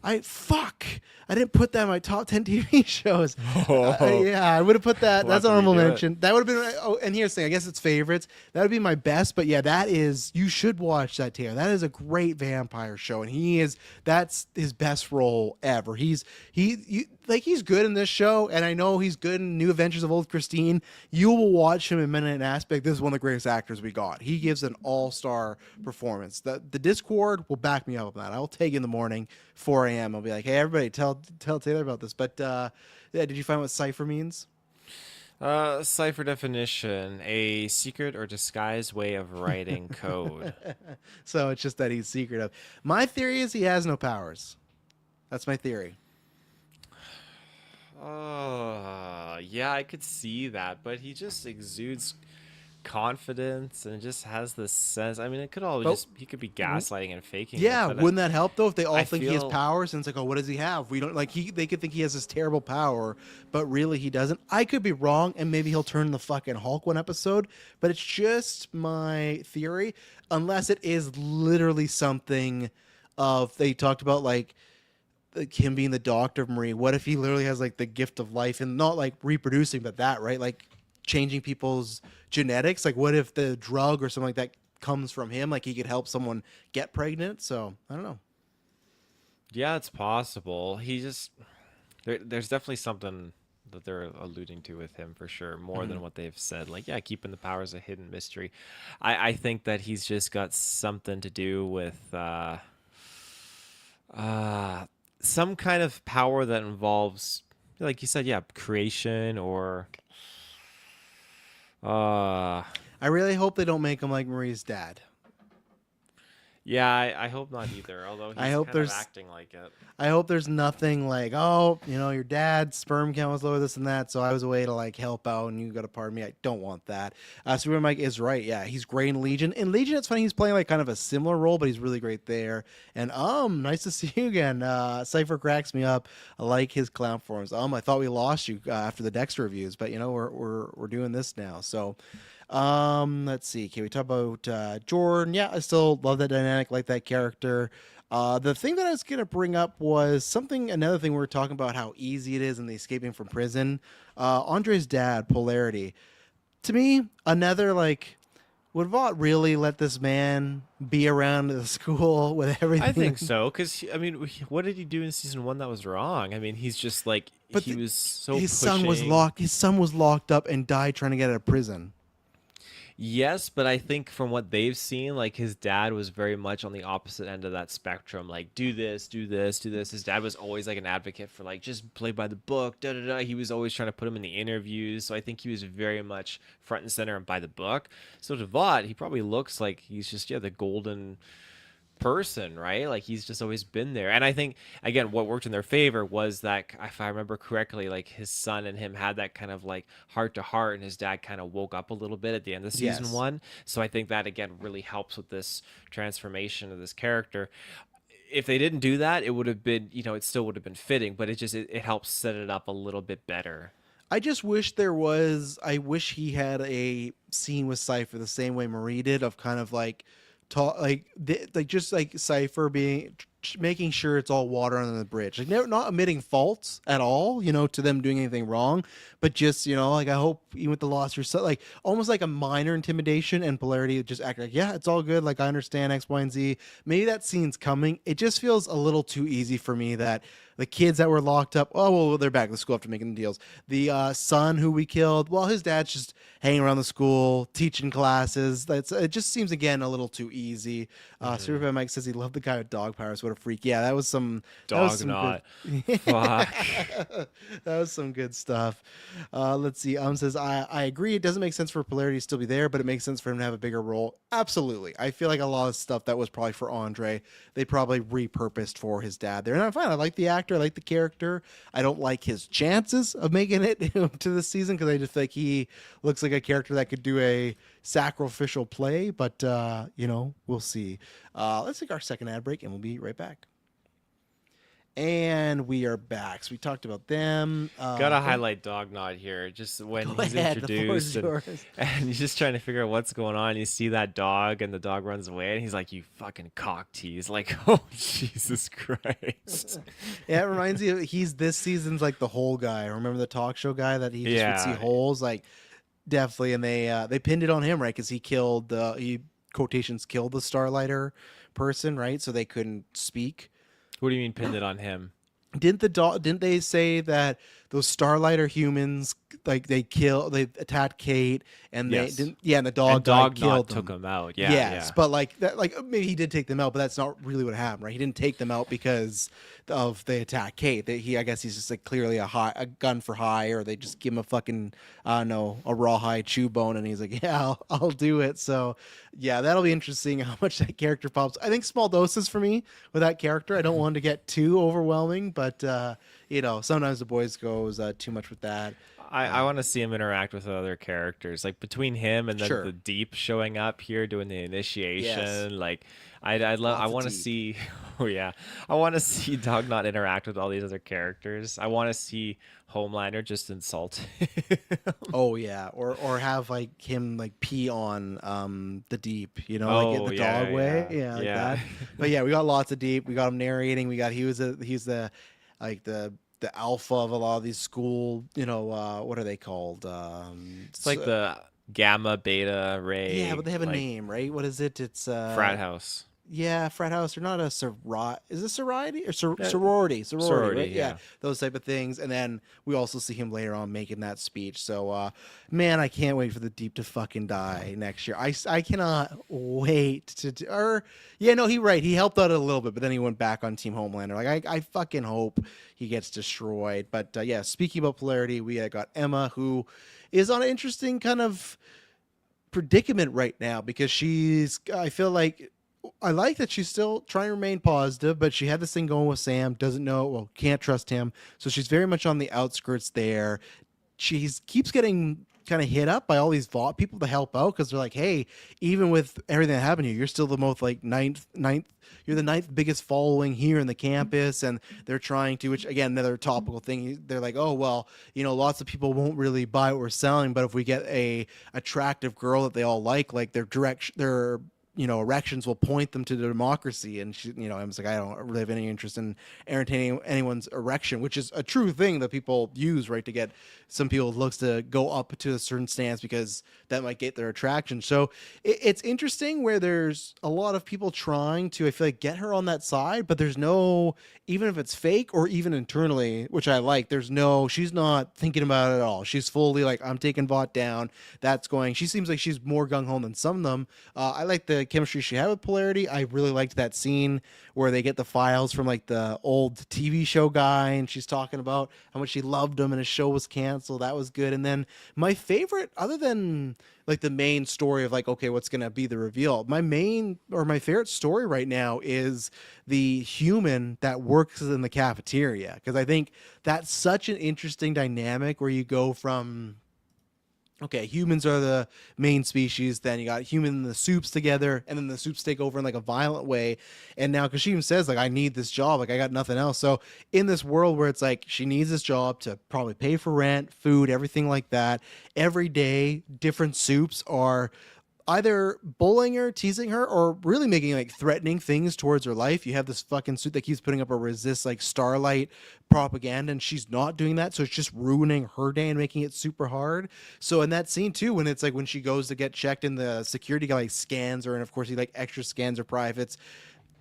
Speaker 1: I fuck. I didn't put that in my top 10 TV shows.
Speaker 2: Oh,
Speaker 1: Yeah, I would have put that.
Speaker 2: we'll have
Speaker 1: That's
Speaker 2: to
Speaker 1: honorable
Speaker 2: redo it.
Speaker 1: mention. That would have been. Oh, and here's the thing. I guess it's favorites. That would be my best. But yeah, that is. You should watch that, Taylor. That is a great vampire show, and he is. That's his best role ever. He's good in this show, and I know he's good in New Adventures of Old Christine. You will watch him in Minute and Aspect. This is one of the greatest actors we got. He gives an all-star performance. The Discord will back me up on that. I will take in the morning, 4 a.m. I'll be like, hey, everybody, tell Taylor about this. But yeah, did you find what cipher means?
Speaker 2: Cipher definition: a secret or disguised way of writing code.
Speaker 1: So it's just that he's secretive. My theory is he has no powers. That's my theory.
Speaker 2: Yeah, I could see that, but he just exudes confidence and just has this sense. I mean, it could all
Speaker 1: But
Speaker 2: just he could be gaslighting and faking it,
Speaker 1: yeah,
Speaker 2: but
Speaker 1: wouldn't that help though if they all
Speaker 2: I
Speaker 1: think he has
Speaker 2: feel
Speaker 1: powers and it's like, oh, what does he have? We don't like they could think he has this terrible power, but really he doesn't. I could be wrong, and maybe he'll turn the fucking Hulk one episode, but it's just my theory, unless it is literally something of they talked about like him being the doctor of Marie. What if he literally has like the gift of life and not like reproducing, but that, right? Like changing people's genetics. Like what if the drug or something like that comes from him? Like he could help someone get pregnant. So I don't know.
Speaker 2: yeah, it's possible. He just there's definitely something that they're alluding to with him for sure, more than what they've said. Like, yeah, keeping the powers a hidden mystery. I think that he's just got something to do with uh some kind of power that involves, like you said, yeah, creation or uh
Speaker 1: I really hope they don't make him like Marie's dad.
Speaker 2: yeah, I hope not either, although
Speaker 1: I
Speaker 2: he's
Speaker 1: hope
Speaker 2: kind of
Speaker 1: there's
Speaker 2: acting like it.
Speaker 1: I hope there's nothing like, oh, your dad's sperm count was lower, this and that, so I was a way to like help out, and you got to pardon me. I don't want that. Super Mike is right. Yeah, he's great in Legion. In Legion, it's funny he's playing like kind of a similar role, but he's really great there. And nice to see you again. Cipher cracks me up. I like his clown forms. I thought we lost you after the Dexter reviews, but we're doing this now. So. Let's see. Can we talk about Jordan? Yeah, I still love that dynamic, like that character. The thing that I was gonna bring up was another thing we were talking about how easy it is in the escaping from prison. Andre's dad, Polarity. To me, another like, would Vought really let this man be around the school with
Speaker 2: I think
Speaker 1: everything?
Speaker 2: so, because I mean, what did he do in season one that was wrong? I mean, he's just like
Speaker 1: But
Speaker 2: he was so
Speaker 1: his son was
Speaker 2: pushing.
Speaker 1: locked. His son was locked up and died trying to get out of prison.
Speaker 2: Yes, but I think from what they've seen, like his dad was very much on the opposite end of that spectrum. Like, do this, do this, do this. His dad was always like an advocate for like just play by the book, da da da. He was always trying to put him in the interviews. So I think he was very much front and center and by the book. So to Vought, he probably looks like he's just the golden person, right? Like he's just always been there. And I think again, what worked in their favor was that, if I remember correctly, like his son and him had that kind of like heart to heart, and his dad kind of woke up a little bit at the end of season
Speaker 1: Yes.
Speaker 2: one. So I think that again really helps with this transformation of this character. If they didn't do that, it would have been, it still would have been fitting, but it helps set it up a little bit better.
Speaker 1: I just wish there was. I wish he had a scene with Cypher the same way Marie did, of kind of like talk, like just like Cypher being making sure it's all water under the bridge, like never, not admitting faults at all, to them doing anything wrong, but just like I hope even with the loss, you're so like almost like a minor intimidation, and polarity just act like yeah, it's all good, like I understand X, Y, and Z. Maybe that scene's coming. It just feels a little too easy for me that the kids that were locked up, oh well, they're back at the school after making the deals. The son who we killed, well, his dad's just hanging around the school teaching classes. It just seems again a little too easy. Superfan Mike says he loved the guy with dog powers. What a freak! Yeah, that was some
Speaker 2: Dog not. Fuck.
Speaker 1: that was some good stuff. Let's see. Says I agree. It doesn't make sense for polarity to still be there, but it makes sense for him to have a bigger role. Absolutely. I feel like a lot of stuff that was probably for Andre, they probably repurposed for his dad there. And I'm fine. I like the actor. I like the character. I don't like his chances of making it to this season because I just think he looks like a character that could do a sacrificial play. But we'll see. Let's take our second ad break, and we'll be right back. And we are back. So we talked about them.
Speaker 2: Gotta highlight Dog Knot here. Just when he's introduced and he's just trying to figure out what's going on. You see that dog and the dog runs away and he's like, you fucking cock tease. Like, oh, Jesus Christ.
Speaker 1: Yeah, it reminds you, he's this season's like the hole guy. Remember the talk show guy that he just would see holes? Like, definitely. And they pinned it on him, right? Because he killed, quotations, killed the Starlighter person, right? So they couldn't speak.
Speaker 2: What do you mean pinned it on him?
Speaker 1: Didn't they say that those Starlighter humans, like they attacked Kate and they didn't? Yeah, and the dog killed them.
Speaker 2: Took them out. Yeah,
Speaker 1: yes, but like that, like maybe he did take them out, but that's not really what happened, right? He didn't take them out because of the attack Kate. I guess he's just like clearly a gun for hire, or they just give him a fucking a rawhide chew bone, and he's like, yeah, I'll do it. So yeah, that'll be interesting how much that character pops. I think small doses for me with that character. I don't want to get too overwhelming, but sometimes the boys goes too much with that.
Speaker 2: I want to see him interact with other characters, like between him and then the Deep showing up here doing the initiation. Yes. Like, I want to see. Oh yeah, I want to see Dog not interact with all these other characters. I want to see Homelander just insult him.
Speaker 1: Oh yeah, or have like him like pee on the Deep, like in the dog way, like that. But yeah, we got lots of Deep. We got him narrating. We got he's the alpha of a lot of these school, what are they called?
Speaker 2: It's like the gamma, beta, ray.
Speaker 1: Yeah, but they have a name, right? What is it? It's
Speaker 2: frat house.
Speaker 1: Yeah, frat house. They're not a sorority. Is it sorority or sorority? Sorority, right? Yeah, those type of things. And then we also see him later on making that speech. So, man, I can't wait for the Deep to fucking die next year. I cannot wait to. He helped out a little bit, but then he went back on Team Homelander. Like I fucking hope he gets destroyed. But speaking about polarity, we got Emma, who is on an interesting kind of predicament right now because I feel like. I like that she's still trying to remain positive, but she had this thing going with Sam, can't trust him. So she's very much on the outskirts there. She keeps getting kind of hit up by all these Vought people to help out because they're like, hey, even with everything that happened here, you're still the most like ninth, you're the ninth biggest following here in the campus. And they're trying to, which again, another topical thing. They're like, oh, well, lots of people won't really buy what we're selling, but if we get a attractive girl that they all like their erections will point them to the democracy. And she, I was like, I don't really have any interest in entertaining anyone's erection, which is a true thing that people use, right, to get some people looks to go up to a certain stance because that might get their attraction. So it's interesting where there's a lot of people trying to, I feel like, get her on that side, but there's no, even if it's fake or even internally, which I like, she's not thinking about it at all. She's fully like, I'm taking Vought down. She seems like she's more gung-ho than some of them. I like the chemistry she had with polarity. I really liked that scene where they get the files from like the old TV show guy and she's talking about how much she loved him and his show was canceled. That was good. And then my favorite, other than like the main story of like, okay, what's going to be the reveal, my favorite story right now is the human that works in the cafeteria, because I think that's such an interesting dynamic where you go from, okay, humans are the main species, then you got human and the soups together, and then the soups take over in like a violent way. And now, because she even says like, I need this job, like I got nothing else. So in this world where it's like she needs this job to probably pay for rent, food, everything like that, every day different soups are either bullying her, teasing her, or really making like threatening things towards her life. You have this fucking suit that keeps putting up a resist like Starlight propaganda, and she's not doing that, so it's just ruining her day and making it super hard. So in that scene too, when it's like when she goes to get checked and the security guy like scans her, and of course he like extra scans her privates,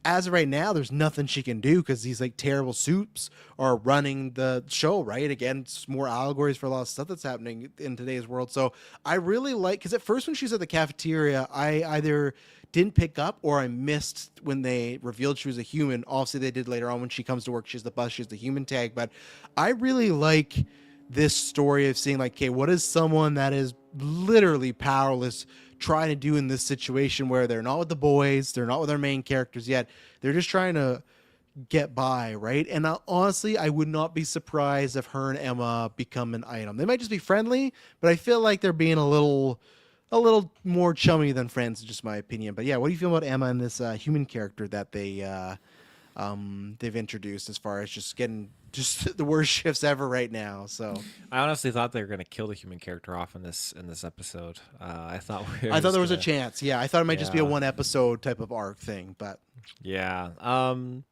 Speaker 1: as of right now, there's nothing she can do because these like terrible soups are running the show, right? Again, it's more allegories for a lot of stuff that's happening in today's world. So I really like, because at first when she was at the cafeteria, I either didn't pick up or I missed when they revealed she was a human. Obviously, they did later on when she comes to work. She's the bus, she's the human tag. But I really like this story of seeing like, okay, what is someone that is literally powerless trying to do in this situation where they're not with the boys, they're not with their main characters yet, they're just trying to get by, right? And honestly, I would not be surprised if her and Emma become an item. They might just be friendly, but I feel like they're being a little more chummy than friends, just my opinion. But yeah, what do you feel about Emma and this human character that they've introduced, as far as just getting just the worst shifts ever right now? So
Speaker 2: I honestly thought they were gonna kill the human character off in this episode. I thought we were
Speaker 1: I thought
Speaker 2: just
Speaker 1: there was a
Speaker 2: gonna,
Speaker 1: chance. Yeah, I thought it might just be a
Speaker 2: yeah,
Speaker 1: one episode type of arc thing, but
Speaker 2: yeah.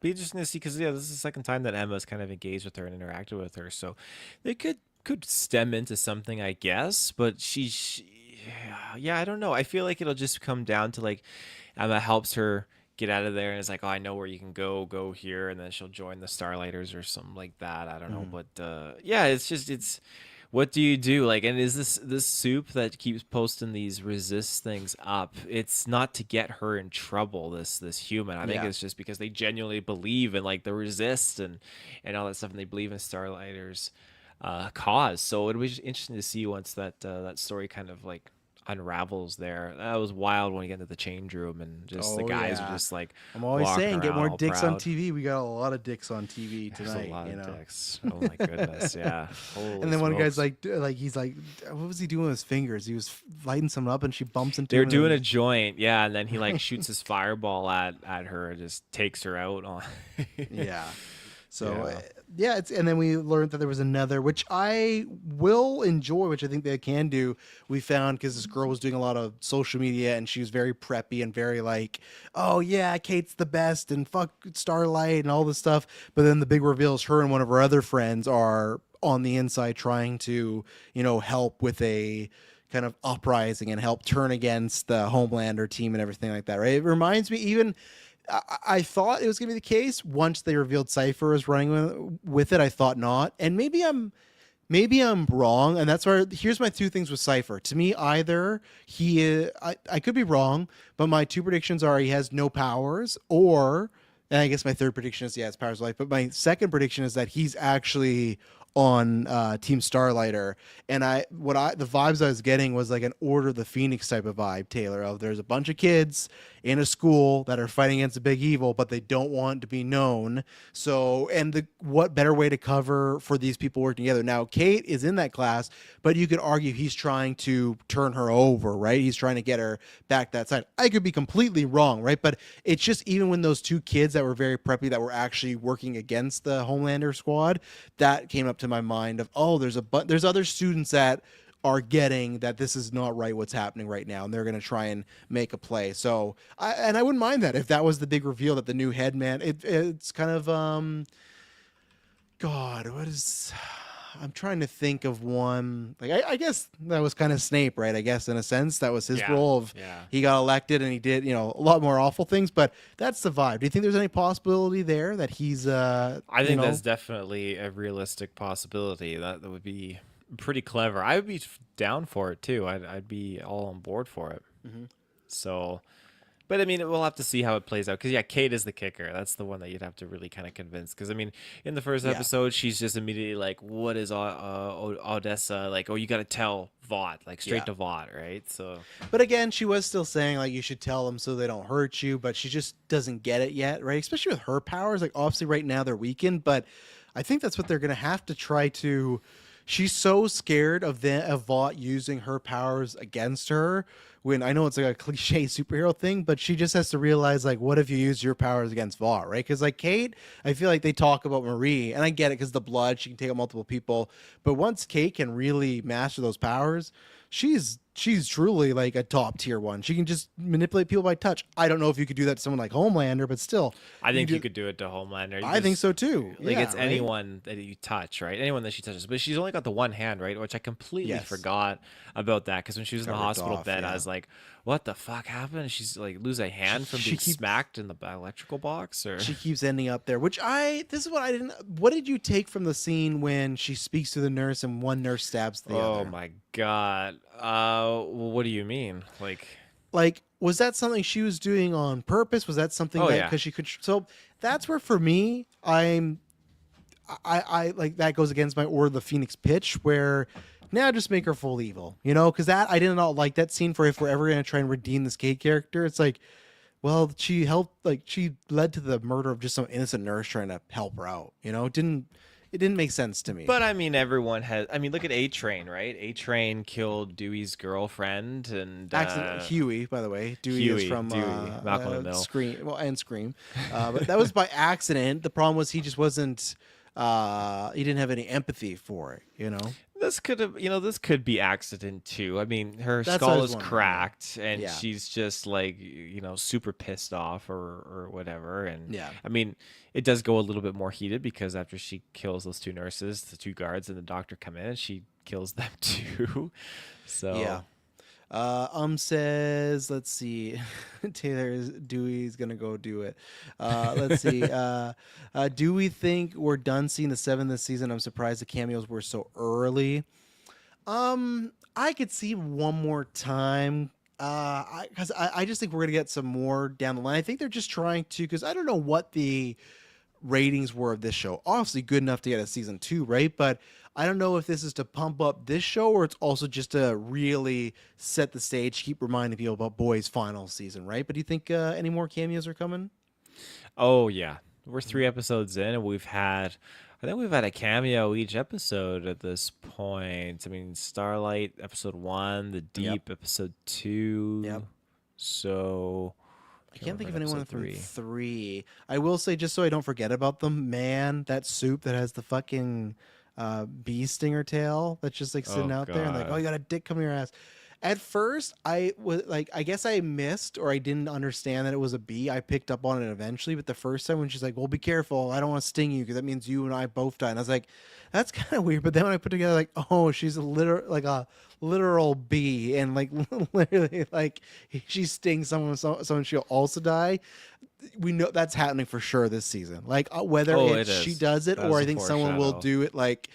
Speaker 2: Be interesting to see because yeah, this is the second time that Emma's kind of engaged with her and interacted with her, so they could stem into something, I guess. But yeah, I don't know. I feel like it'll just come down to like Emma helps her get out of there and it's like, oh, I know where you can go here, and then she'll join the Starlighters or something like that. I don't know,
Speaker 1: mm.
Speaker 2: but yeah, it's what do you do? Like, and is this soup that keeps posting these resist things up? It's not to get her in trouble. This human, I think
Speaker 1: Yeah.
Speaker 2: it's just because they genuinely believe in like the resist and all that stuff, and they believe in Starlighters cause. So it'll be interesting to see once that story kind of like unravels there. That was wild when we get into the change room and just the
Speaker 1: Oh
Speaker 2: guys are
Speaker 1: yeah.
Speaker 2: just like
Speaker 1: I'm always
Speaker 2: walking
Speaker 1: saying get
Speaker 2: around
Speaker 1: more
Speaker 2: all
Speaker 1: dicks on
Speaker 2: proud.
Speaker 1: TV. We got a lot of dicks on TV
Speaker 2: There's a
Speaker 1: tonight,
Speaker 2: lot
Speaker 1: you
Speaker 2: of
Speaker 1: know.
Speaker 2: dicks. Oh my goodness, yeah.
Speaker 1: And
Speaker 2: Holy
Speaker 1: then one guy's
Speaker 2: smokes.
Speaker 1: like he's like, what was he doing with his fingers? He was lighting something up, and she bumps into
Speaker 2: They're
Speaker 1: him, and then
Speaker 2: doing
Speaker 1: he
Speaker 2: a
Speaker 1: just
Speaker 2: joint, yeah, and then he like shoots his fireball at her and just takes her out on.
Speaker 1: yeah. So
Speaker 2: Yeah.
Speaker 1: yeah, it's, and then we learned that there was another, which I will enjoy, which I think they can do. We found because this girl was doing a lot of social media and she was very preppy and very like, oh yeah, Kate's the best and fuck Starlight and all this stuff. But then the big reveal is her and one of her other friends are on the inside trying to, help with a kind of uprising and help turn against the Homelander team and everything like that, right? It reminds me even I thought it was going to be the case once they revealed Cypher was running with it. I thought not, and maybe I'm wrong, and that's where here's my two things with Cypher. To me, either I could be wrong, but my two predictions are he has no powers, or and I guess my third prediction is his powers of life. But my second prediction is that he's actually on Team Starlighter, and the vibes I was getting was like an Order of the Phoenix type of vibe, Taylor. Of there's a bunch of kids in a school that are fighting against a big evil, but they don't want to be known. So, and what better way to cover for these people working together? Now, Kate is in that class, but you could argue he's trying to turn her over, right? He's trying to get her back that side. I could be completely wrong, right? But it's just even when those two kids that were very preppy that were actually working against the Homelander squad, that came up to my mind of, oh, there's other students that are getting that this is not right what's happening right now, and they're going to try and make a play. So I wouldn't mind that if that was the big reveal that the new head man, it's kind of god, what is, I'm trying to think of one, like I guess that was kind of Snape, right? I guess in a sense that was his
Speaker 2: Yeah.
Speaker 1: role of
Speaker 2: Yeah.
Speaker 1: he got elected and he did a lot more awful things, but that's the vibe. Do you think there's any possibility there that he's
Speaker 2: I think that's definitely a realistic possibility. That would be pretty clever. I would be down for it too. I'd be all on board for it.
Speaker 1: Mhm.
Speaker 2: So, but I mean, we'll have to see how it plays out. Because yeah, Kate is the kicker. That's the one that you'd have to really kind of convince. Because I mean, in the first
Speaker 1: Yeah.
Speaker 2: episode, she's just immediately like, "What is Odessa like? Oh, you got to tell Vought, like straight
Speaker 1: Yeah.
Speaker 2: to Vought, right?" So
Speaker 1: But again, she was still saying like you should tell them so they don't hurt you, but she just doesn't get it yet, right? Especially with her powers. Like obviously right now they're weakened, but I think that's what they're gonna have to try to. She's so scared of Vought using her powers against her. When I know it's like a cliche superhero thing, but she just has to realize like, what if you use your powers against Vought, right? Because like Kate, I feel like they talk about Marie, and I get it because the blood, she can take out multiple people. But once Kate can really master those powers, she's she's truly like a top tier one. She can just manipulate people by touch. I don't know if you could do that to someone like Homelander, but still,
Speaker 2: I
Speaker 1: you can
Speaker 2: think you
Speaker 1: do.
Speaker 2: could do it to Homelander.
Speaker 1: I think
Speaker 2: Just
Speaker 1: so too.
Speaker 2: like
Speaker 1: Yeah,
Speaker 2: it's
Speaker 1: right.
Speaker 2: anyone that you touch, right? Anyone that she touches. But she's only got the one hand, right? Which I completely
Speaker 1: Yes,
Speaker 2: forgot about that because when she was in the
Speaker 1: got ripped
Speaker 2: hospital
Speaker 1: off.
Speaker 2: bed, I
Speaker 1: Yeah,
Speaker 2: was like, "What the fuck happened?" She's like lose a
Speaker 1: she
Speaker 2: hand from
Speaker 1: she
Speaker 2: being
Speaker 1: keeps
Speaker 2: smacked in the electrical box, or
Speaker 1: she keeps ending up there. Which I this is what I didn't. What did you take from the scene when she speaks to the nurse and one nurse stabs the
Speaker 2: oh
Speaker 1: other?
Speaker 2: my god. Well, what do you mean? Like,
Speaker 1: Like, was that something she was doing on purpose? Was that something
Speaker 2: oh
Speaker 1: that
Speaker 2: yeah,
Speaker 1: because she could? So that's where for me, I like that goes against my Order of the Phoenix pitch where now just make her full evil, you know? Because that I did not like that scene for if we're ever gonna try and redeem this Kate character. It's like, well, she helped, like she led to the murder of just some innocent nurse trying to help her out. You know, it didn't make sense to me.
Speaker 2: but I mean, everyone has. I mean, look at A Train, right? A Train killed Dewey's girlfriend, and
Speaker 1: Accident Huey, by the way. Dewey is
Speaker 2: Huey,
Speaker 1: from
Speaker 2: Dewey, Malcolm in the Middle.
Speaker 1: Scream, well, and Scream, but that was by accident. The problem was he just wasn't. He didn't have any empathy for it. You know,
Speaker 2: This could have, this could be accident too. I mean, her
Speaker 1: that's what I
Speaker 2: skull
Speaker 1: was
Speaker 2: is
Speaker 1: wondering. Yeah,
Speaker 2: cracked, and
Speaker 1: yeah,
Speaker 2: she's just like, super pissed off or whatever. And
Speaker 1: yeah,
Speaker 2: I mean, it does go a little bit more heated because after she kills those two nurses, the two guards, and the doctor come in, and she kills them too.
Speaker 1: yeah.
Speaker 2: So,
Speaker 1: Says, let's see. Taylor's Dewey's gonna go do it. Let's see. Do we think we're done seeing the seven this season? I'm surprised the cameos were so early. I could see one more time. I just think we're gonna get some more down the line. I think they're just trying to, because I don't know what the ratings were of this show. Obviously, good enough to get a season two, right? But I don't know if this is to pump up this show or it's also just to really set the stage, keep reminding people about Boys' final season, right? But do you think any more cameos are coming?
Speaker 2: oh yeah, we're 3 episodes in, and I think we've had a cameo each episode at this point. I mean, Starlight episode 1, The
Speaker 1: Yep.
Speaker 2: Deep episode
Speaker 1: Yep.
Speaker 2: 2. So
Speaker 1: I
Speaker 2: can't
Speaker 1: can't think
Speaker 2: remember
Speaker 1: of
Speaker 2: in
Speaker 1: anyone
Speaker 2: episode
Speaker 1: from
Speaker 2: 3.
Speaker 1: three. I will say, just so I don't forget about them, man, that soup that has the fucking bee stinger tail that's just like sitting
Speaker 2: Oh
Speaker 1: out there and like, oh,
Speaker 2: god.
Speaker 1: you got a dick coming your ass. At first, I was like, I guess I missed or I didn't understand that it was a bee. I picked up on it eventually, but the first time when she's like, well, be careful. I don't want to sting you because that means you and I both die. And I was like, that's kind of weird. But then when I put together, like, oh, she's a literal bee and like literally like she stings someone she'll also die. We know that's happening for sure this season. Like whether
Speaker 2: Oh,
Speaker 1: it's
Speaker 2: it
Speaker 1: she
Speaker 2: is.
Speaker 1: does it
Speaker 2: That
Speaker 1: or
Speaker 2: is
Speaker 1: I
Speaker 2: a
Speaker 1: think someone will
Speaker 2: foreshadow.
Speaker 1: do it. Like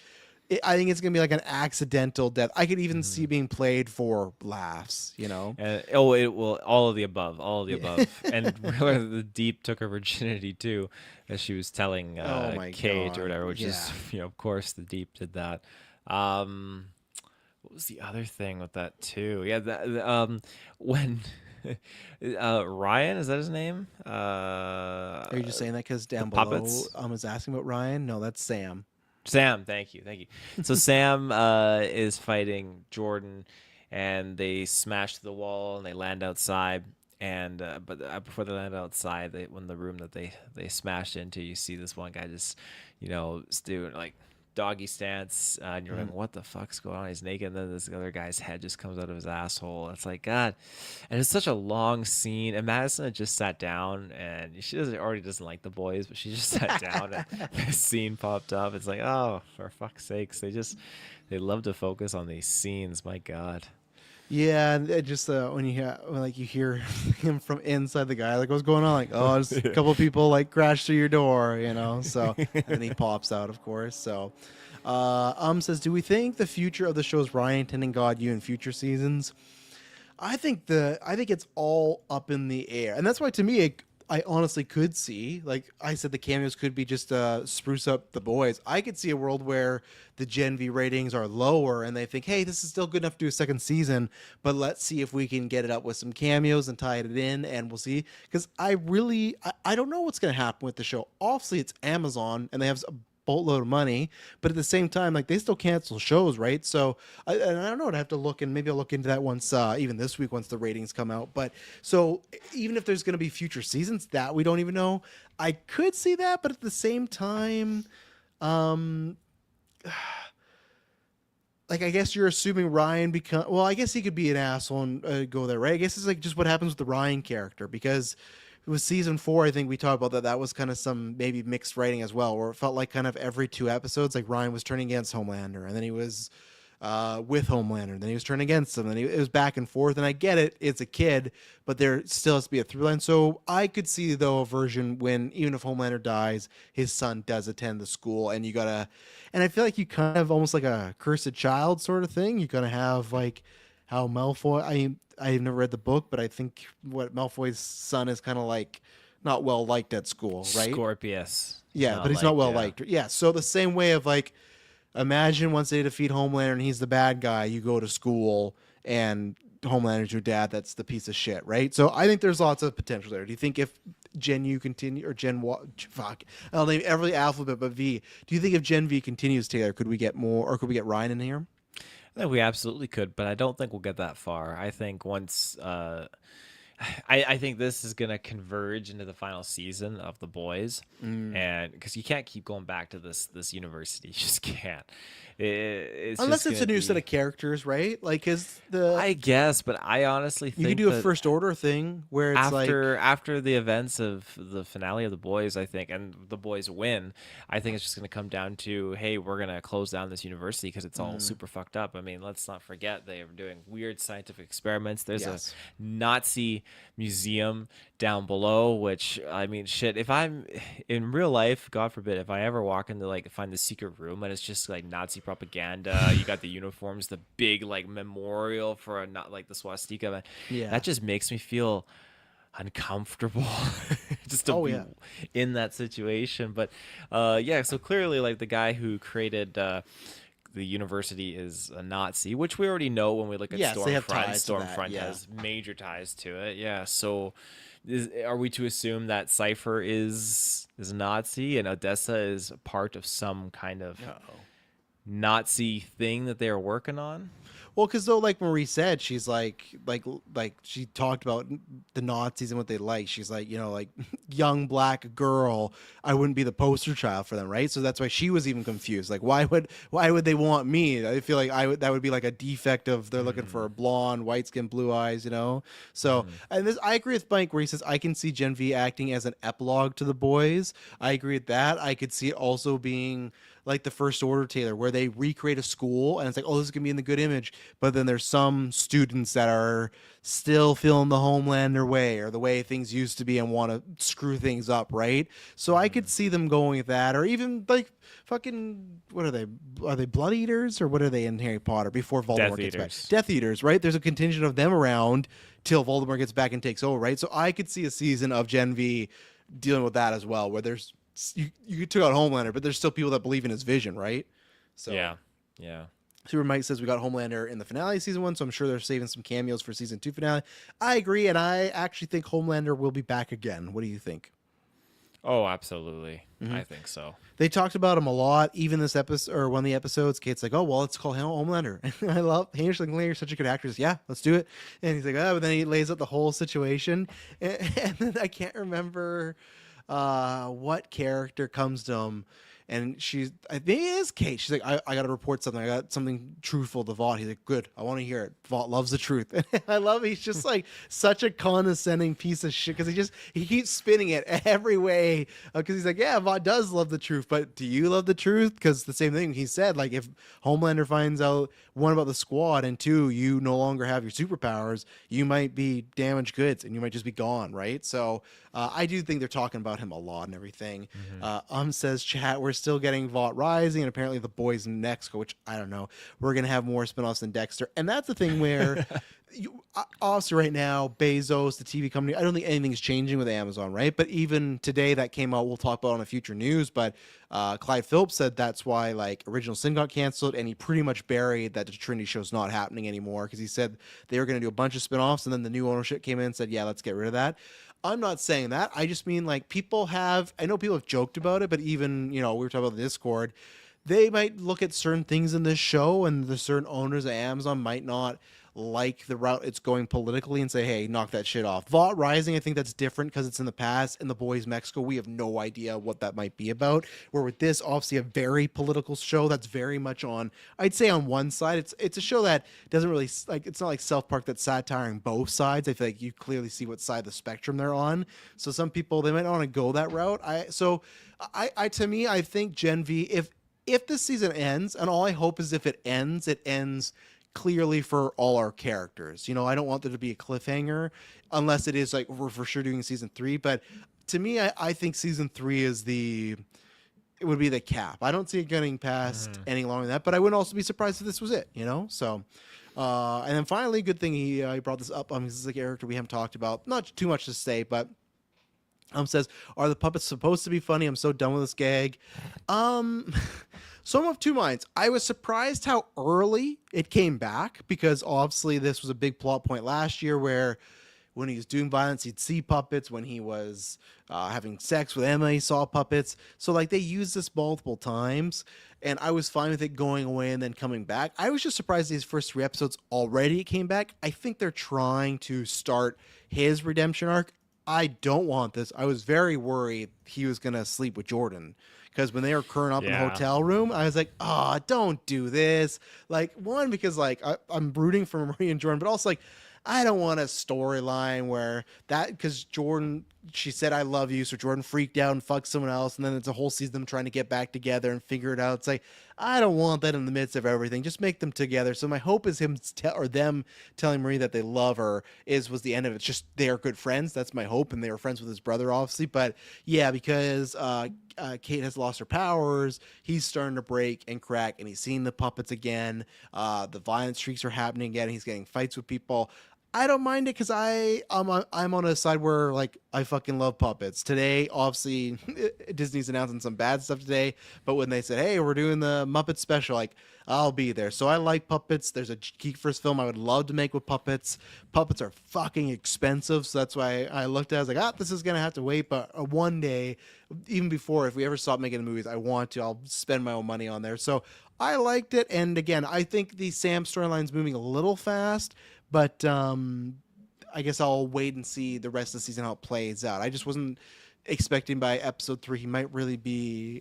Speaker 1: I think it's gonna be like an accidental death. I could even see
Speaker 2: Mhm.
Speaker 1: being played for laughs. You know?
Speaker 2: And oh, it will all of the above, all of the
Speaker 1: Yeah.
Speaker 2: above. And where the Deep took her virginity too, as she was telling
Speaker 1: Oh my
Speaker 2: Kate or
Speaker 1: god.
Speaker 2: whatever, which is
Speaker 1: Yeah.
Speaker 2: of course the Deep did that. Um what was the other thing with that too? Yeah, when Ryan, is that his name?
Speaker 1: Are you just saying that because
Speaker 2: The
Speaker 1: down below
Speaker 2: puppets.
Speaker 1: is asking about Ryan? No, that's Sam.
Speaker 2: Sam, thank you, thank you. So Sam is fighting Jordan, and they smash the wall and they land outside. And but before they land outside, when the room that they smashed into, you see this one guy just, doing like doggy stance, and you're
Speaker 1: Mhm.
Speaker 2: like, what the fuck's going on? He's naked, and then this other guy's head just comes out of his asshole. It's like God, and it's such a long scene. And Madison had just sat down, and she already doesn't like the boys, but she just sat down, and this scene popped up. It's like, oh, for fuck's sakes, they love to focus on these scenes. My God.
Speaker 1: Yeah, and it just when like you hear him from inside the guy, like what's going on? Like, oh, just a couple people like crashed through your door, you know. So and then he pops out, of course. So, says, do we think the future of the show is Ryan tending God you in future seasons? I think it's all up in the air, and that's why to me, I honestly could see, like I said, the cameos could be just spruce up the boys. I could see a world where the Gen V ratings are lower, and they think, hey, this is still good enough to do a second season, but let's see if we can get it up with some cameos and tie it in, and we'll see. Because I don't know what's going to happen with the show. Obviously, it's Amazon, and they have a boatload of money, but at the same time, like they still cancel shows, right? So and I don't know. I'd have to look, and maybe I'll look into that once, even this week once the ratings come out. But so even if there's going to be future seasons that we don't even know, I could see that. But at the same time, um, like I guess you're assuming Ryan become well. I guess he could be an asshole and go there, right? I guess it's like just what happens with the Ryan character because it was season 4. I think we talked about that. That was kind of some maybe mixed writing as well, where it felt like kind of every 2 episodes, like Ryan was turning against Homelander, and then he was with Homelander, and then he was turning against him, and it was back and forth. And I get it; it's a kid, but there still has to be a through line. So I could see though a version when even if Homelander dies, his son does attend the school, and you gotta. And I feel like you kind of almost like a cursed child sort of thing. You're gonna have like how Malfoy. I've never read the book, but I think what Malfoy's son is kind of like not well liked at school, right?
Speaker 2: Scorpius. He's
Speaker 1: Yeah, but
Speaker 2: not
Speaker 1: he's not
Speaker 2: liked,
Speaker 1: well
Speaker 2: yeah.
Speaker 1: liked. Yeah, so the same way of like imagine once they defeat Homelander and he's the bad guy, you go to school and Homelander's your dad. That's the piece of shit, right? So I think there's lots of potential there. Do you think if Gen U continue or fuck, I'll name every alphabet but V. Do you think if Gen V continues, Taylor, could we get more or could we get Ryan in here?
Speaker 2: I think we absolutely could, but I don't think we'll get that far. I think once I think this is gonna converge into the final season of The Boys, and because you can't keep going back to this university, you just can't. It's
Speaker 1: Unless
Speaker 2: just
Speaker 1: it's
Speaker 2: gonna
Speaker 1: a new set
Speaker 2: be,
Speaker 1: of characters, right? Like, is the
Speaker 2: I guess, but I honestly
Speaker 1: you could
Speaker 2: think
Speaker 1: do a
Speaker 2: that
Speaker 1: first order thing where it's like,
Speaker 2: after the events of the finale of The Boys, I think, and The Boys win, I think it's just gonna come down to, hey, we're gonna close down this university because it's all super fucked up. I mean, let's not forget they are doing weird scientific experiments. There's
Speaker 1: yes,
Speaker 2: a Nazi museum down below, which I mean, shit. If I'm in real life, God forbid, if I ever walk into like find the secret room and it's just like Nazi propaganda, you got the uniforms, the big like memorial for a not like the swastika, man,
Speaker 1: yeah,
Speaker 2: that just makes me feel uncomfortable just to
Speaker 1: oh
Speaker 2: be
Speaker 1: yeah,
Speaker 2: in that situation. But yeah, so clearly like the guy who created the university is a Nazi, which we already know when we look at
Speaker 1: yes, they have
Speaker 2: Stormfront.
Speaker 1: ties to that,
Speaker 2: Stormfront
Speaker 1: yeah.
Speaker 2: has major ties to it. Yeah. So are we to assume that Cypher is a Nazi and Odessa is part of some kind of
Speaker 1: Uh-oh.
Speaker 2: Nazi thing that they are working on?
Speaker 1: Well, because though, like Marie said, she's like she talked about the Nazis and what they like. She's like, like young black girl. I wouldn't be the poster child for them, right? So that's why she was even confused. Like, why would they want me? I feel like that would be like a defect of they're looking for a blonde, white skin, blue eyes. So, and this I agree with Mike where he says I can see Gen V acting as an epilogue to the boys. I agree with that. I could see it also being like the First Order, Taylor, where they recreate a school and it's like, oh, this is gonna be in the good image, but then there's some students that are still feeling the Homelander way or the way things used to be and want to screw things up, right? So I could see them going with that, or even like fucking what are they? Are they blood eaters or what are they in Harry Potter before Voldemort
Speaker 2: Death
Speaker 1: gets back?
Speaker 2: Eaters.
Speaker 1: Death eaters, right? There's a contingent of them around till Voldemort gets back and takes over, right? So I could see a season of Gen V dealing with that as well, where there's you took out Homelander, but there's still people that believe in his vision, right? So
Speaker 2: Yeah. Yeah.
Speaker 1: Super Mike says we got Homelander in the finale of season 1, so I'm sure they're saving some cameos for season 2 finale. I agree, and I actually think Homelander will be back again. What do you think?
Speaker 2: Oh, absolutely. I think so.
Speaker 1: They talked about him a lot, even this episode or one of the episodes. Kate's like, "Oh well, let's call him Homelander." I love Hamish Linklater, such a good actor. Yeah, let's do it. And he's like, "Oh," but then he lays out the whole situation, and then I can't remember what character comes to him. And I think it is Kate. She's like, I got to report something. I got something truthful to Vought. He's like, good. I want to hear it. Vought loves the truth. And I love it. He's just like such a condescending piece of shit because he keeps spinning it every way. Because he's like, yeah, Vought does love the truth. But do you love the truth? Because the same thing he said, like if Homelander finds out, one, about the squad, and two, you no longer have your superpowers, you might be damaged goods and you might just be gone, right? So I do think they're talking about him a lot and everything. Says, chat, we're still getting Vought Rising and apparently the boys next, which I don't know. We're going to have more spinoffs than Dexter. And that's the thing where obviously right now, Bezos, the TV company, I don't think anything's changing with Amazon, right? But even today that came out, we'll talk about on a future news, but Clyde Phillips said that's why like Original Sin got canceled, and he pretty much buried that the Trinity show's not happening anymore because he said they were going to do a bunch of spinoffs, and then the new ownership came in and said, yeah, let's get rid of that. I'm not saying that. I just mean like I know people have joked about it, but even, we were talking about the Discord, they might look at certain things in this show, and the certain owners of Amazon might not like the route it's going politically and say, hey, knock that shit off. Vault Rising, I think that's different because it's in the past. In The Boys Mexico, we have no idea what that might be about. Where with this, obviously a very political show that's very much on, I'd say on one side, it's a show that doesn't really, like, it's not like South Park that's satiring both sides. I feel like you clearly see what side of the spectrum they're on. So some people, they might not want to go that route. I to me, I think Gen V, if this season ends, and all I hope is if it ends clearly for all our characters. I don't want there to be a cliffhanger unless it is like we're for sure doing season 3. But to me, I think season 3 it would be the cap. I don't see it getting past any longer than that, but I wouldn't also be surprised if this was it. So, and then finally, good thing he brought this up. This is a character we haven't talked about. Not too much to say, but says, are the puppets supposed to be funny? I'm so done with this gag. So I'm of two minds. I was surprised how early it came back because obviously this was a big plot point last year where when he was doing violence, he'd see puppets. When he was having sex with Emma, he saw puppets. So like they used this multiple times, and I was fine with it going away and then coming back. I was just surprised these first 3 episodes already came back. I think they're trying to start his redemption arc. I don't want this. I was very worried he was going to sleep with Jordan because when they were curling up in the hotel room, I was like, don't do this. Like, one, because like I'm rooting for Marie and Jordan, but also like, I don't want a storyline where because Jordan, she said, I love you. So Jordan freaked out and fucked someone else. And then it's a whole season of them trying to get back together and figure it out. It's like, I don't want that in the midst of everything. Just make them together. So my hope is them telling Marie that they love her was the end of it. It's just they are good friends. That's my hope. And they were friends with his brother, obviously. But yeah, because Kate has lost her powers, he's starting to break and crack, and he's seeing the puppets again. The violent streaks are happening again. He's getting fights with people. I don't mind it because I'm on a side where like I fucking love puppets. Today, obviously, Disney's announcing some bad stuff today, but when they said, "Hey, we're doing the Muppet special," like I'll be there. So I like puppets. There's a GeekVerse film I would love to make with puppets. Puppets are fucking expensive, so that's why I looked at it. I was like, this is gonna have to wait. But one day, even before, if we ever stop making movies, I'll spend my own money on there. So I liked it, and again, I think the Sam storyline's moving a little fast. But I guess I'll wait and see the rest of the season how it plays out. I just wasn't expecting by episode 3 he might really be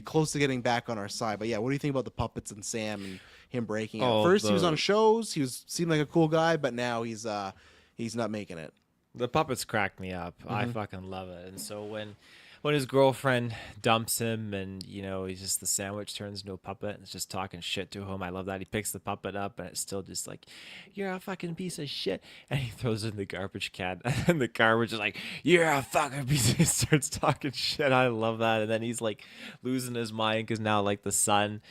Speaker 1: close to getting back on our side. But yeah, what do you think about the puppets and Sam and him breaking out? First, he was on shows. Seemed like a cool guy, but now he's not making it.
Speaker 2: The puppets crack me up. I fucking love it. And so when his girlfriend dumps him and, he's just the sandwich turns into a puppet and it's just talking shit to him. I love that. He picks the puppet up and it's still just like, you're a fucking piece of shit. And he throws it in the garbage can. And the garbage is like, you're a fucking piece of shit. Starts talking shit. I love that. And then he's like losing his mind because now like the son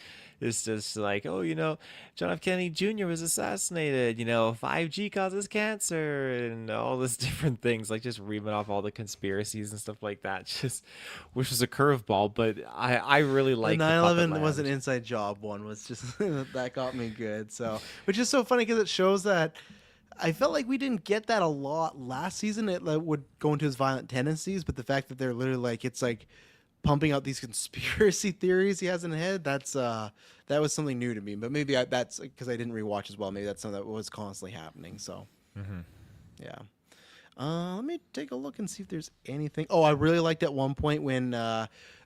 Speaker 2: is just like, John F. Kennedy Jr. was assassinated, 5G causes cancer and all this different things, like just reaming off all the conspiracies and stuff like that, just which was a curveball, but I really like
Speaker 1: the 9/11 was an inside job one was just that got me good. So which is so funny because it shows that I felt like we didn't get that a lot last season. It would go into his violent tendencies, but the fact that they're literally like it's like pumping out these conspiracy theories he has in his head, that was something new to me. But maybe that's because I didn't rewatch as well. Maybe that's something that was constantly happening. So yeah. Let me take a look and see if there's anything. Oh, I really liked at one point when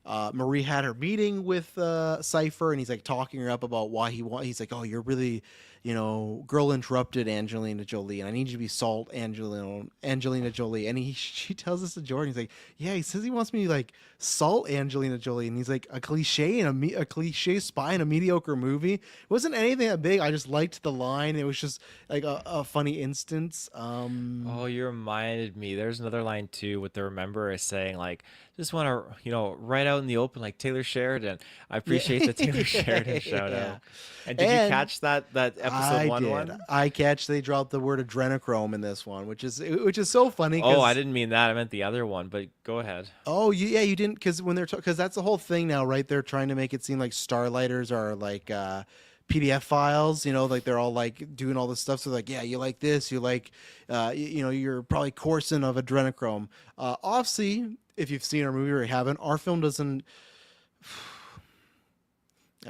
Speaker 1: Marie had her meeting with Cypher, and he's like talking her up about why he's like, oh, you're really, girl interrupted Angelina Jolie, and I need you to be salt Angelina Jolie. And she tells this to Jordan. He's like, yeah, he says he wants me to like salt Angelina Jolie, and he's like a cliche a cliche spy in a mediocre movie. It wasn't anything that big. I just liked the line. It was just like a funny instance.
Speaker 2: Oh, you reminded me. There's another line too. What the Remember is saying, like, just want to, right out in the open, like Taylor Sheridan. I appreciate the Taylor Sheridan shout out. And did you catch that episode one?
Speaker 1: I catch they dropped the word adrenochrome in this one, which is so funny.
Speaker 2: Oh, I didn't mean that. I meant the other one. But go ahead.
Speaker 1: Oh, yeah, you didn't, because when because that's the whole thing now, right? They're trying to make it seem like Starlighters are like PDF files, like they're all like doing all this stuff. So like, yeah, you like this, you like, you're probably coursing of adrenochrome. Obviously, if you've seen our movie or you haven't, our film doesn't.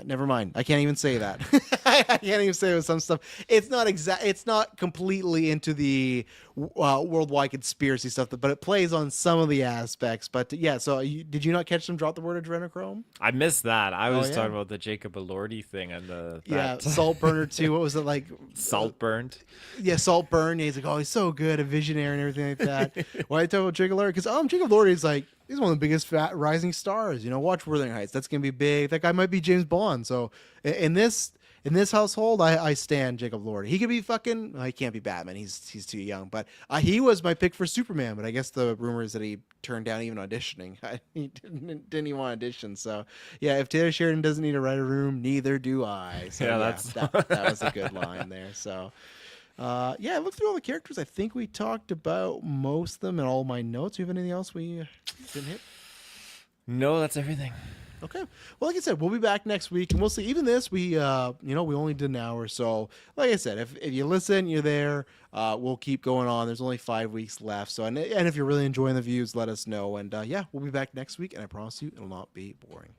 Speaker 1: Never mind. I can't even say that. I can't even say it with some stuff. It's not exact. It's not completely into the worldwide conspiracy stuff, but it plays on some of the aspects. But yeah, so did you not catch them drop the word adrenochrome?
Speaker 2: I missed that. I
Speaker 1: Oh
Speaker 2: was
Speaker 1: yeah,
Speaker 2: talking about the Jacob Elordi thing and the
Speaker 1: yeah.
Speaker 2: that
Speaker 1: Saltburner too. What was it like?
Speaker 2: salt burned.
Speaker 1: Yeah, Saltburn. Yeah, he's like, oh, he's so good, a visionary and everything like that. Why I talk about Jacob Lordy? Because Jacob Lordy is like he's one of the biggest rising stars. You know, watch Wuthering Heights. That's gonna be big. That guy might be James Bond. So in this household, I stand Jacob Lordy. He could be fucking. He can't be Batman. He's too young. But he was my pick for Superman. But I guess the rumor is that he turned down even auditioning. He didn't even want to audition. So yeah, if Taylor Sheridan doesn't need a writer room, neither do I. So
Speaker 2: Yeah,
Speaker 1: yeah,
Speaker 2: that's
Speaker 1: that was a good line there. So. Yeah, I looked through all the characters. I think we talked about most of them in all my notes. Do you have anything else we didn't hit?
Speaker 2: No, that's everything.
Speaker 1: Okay. Well, like I said, we'll be back next week, and we'll see. Even this, we only did an hour. So, like I said, if you listen, you're there. We'll keep going on. There's only 5 weeks left. So, and if you're really enjoying the views, let us know. And yeah, we'll be back next week, and I promise you, it'll not be boring.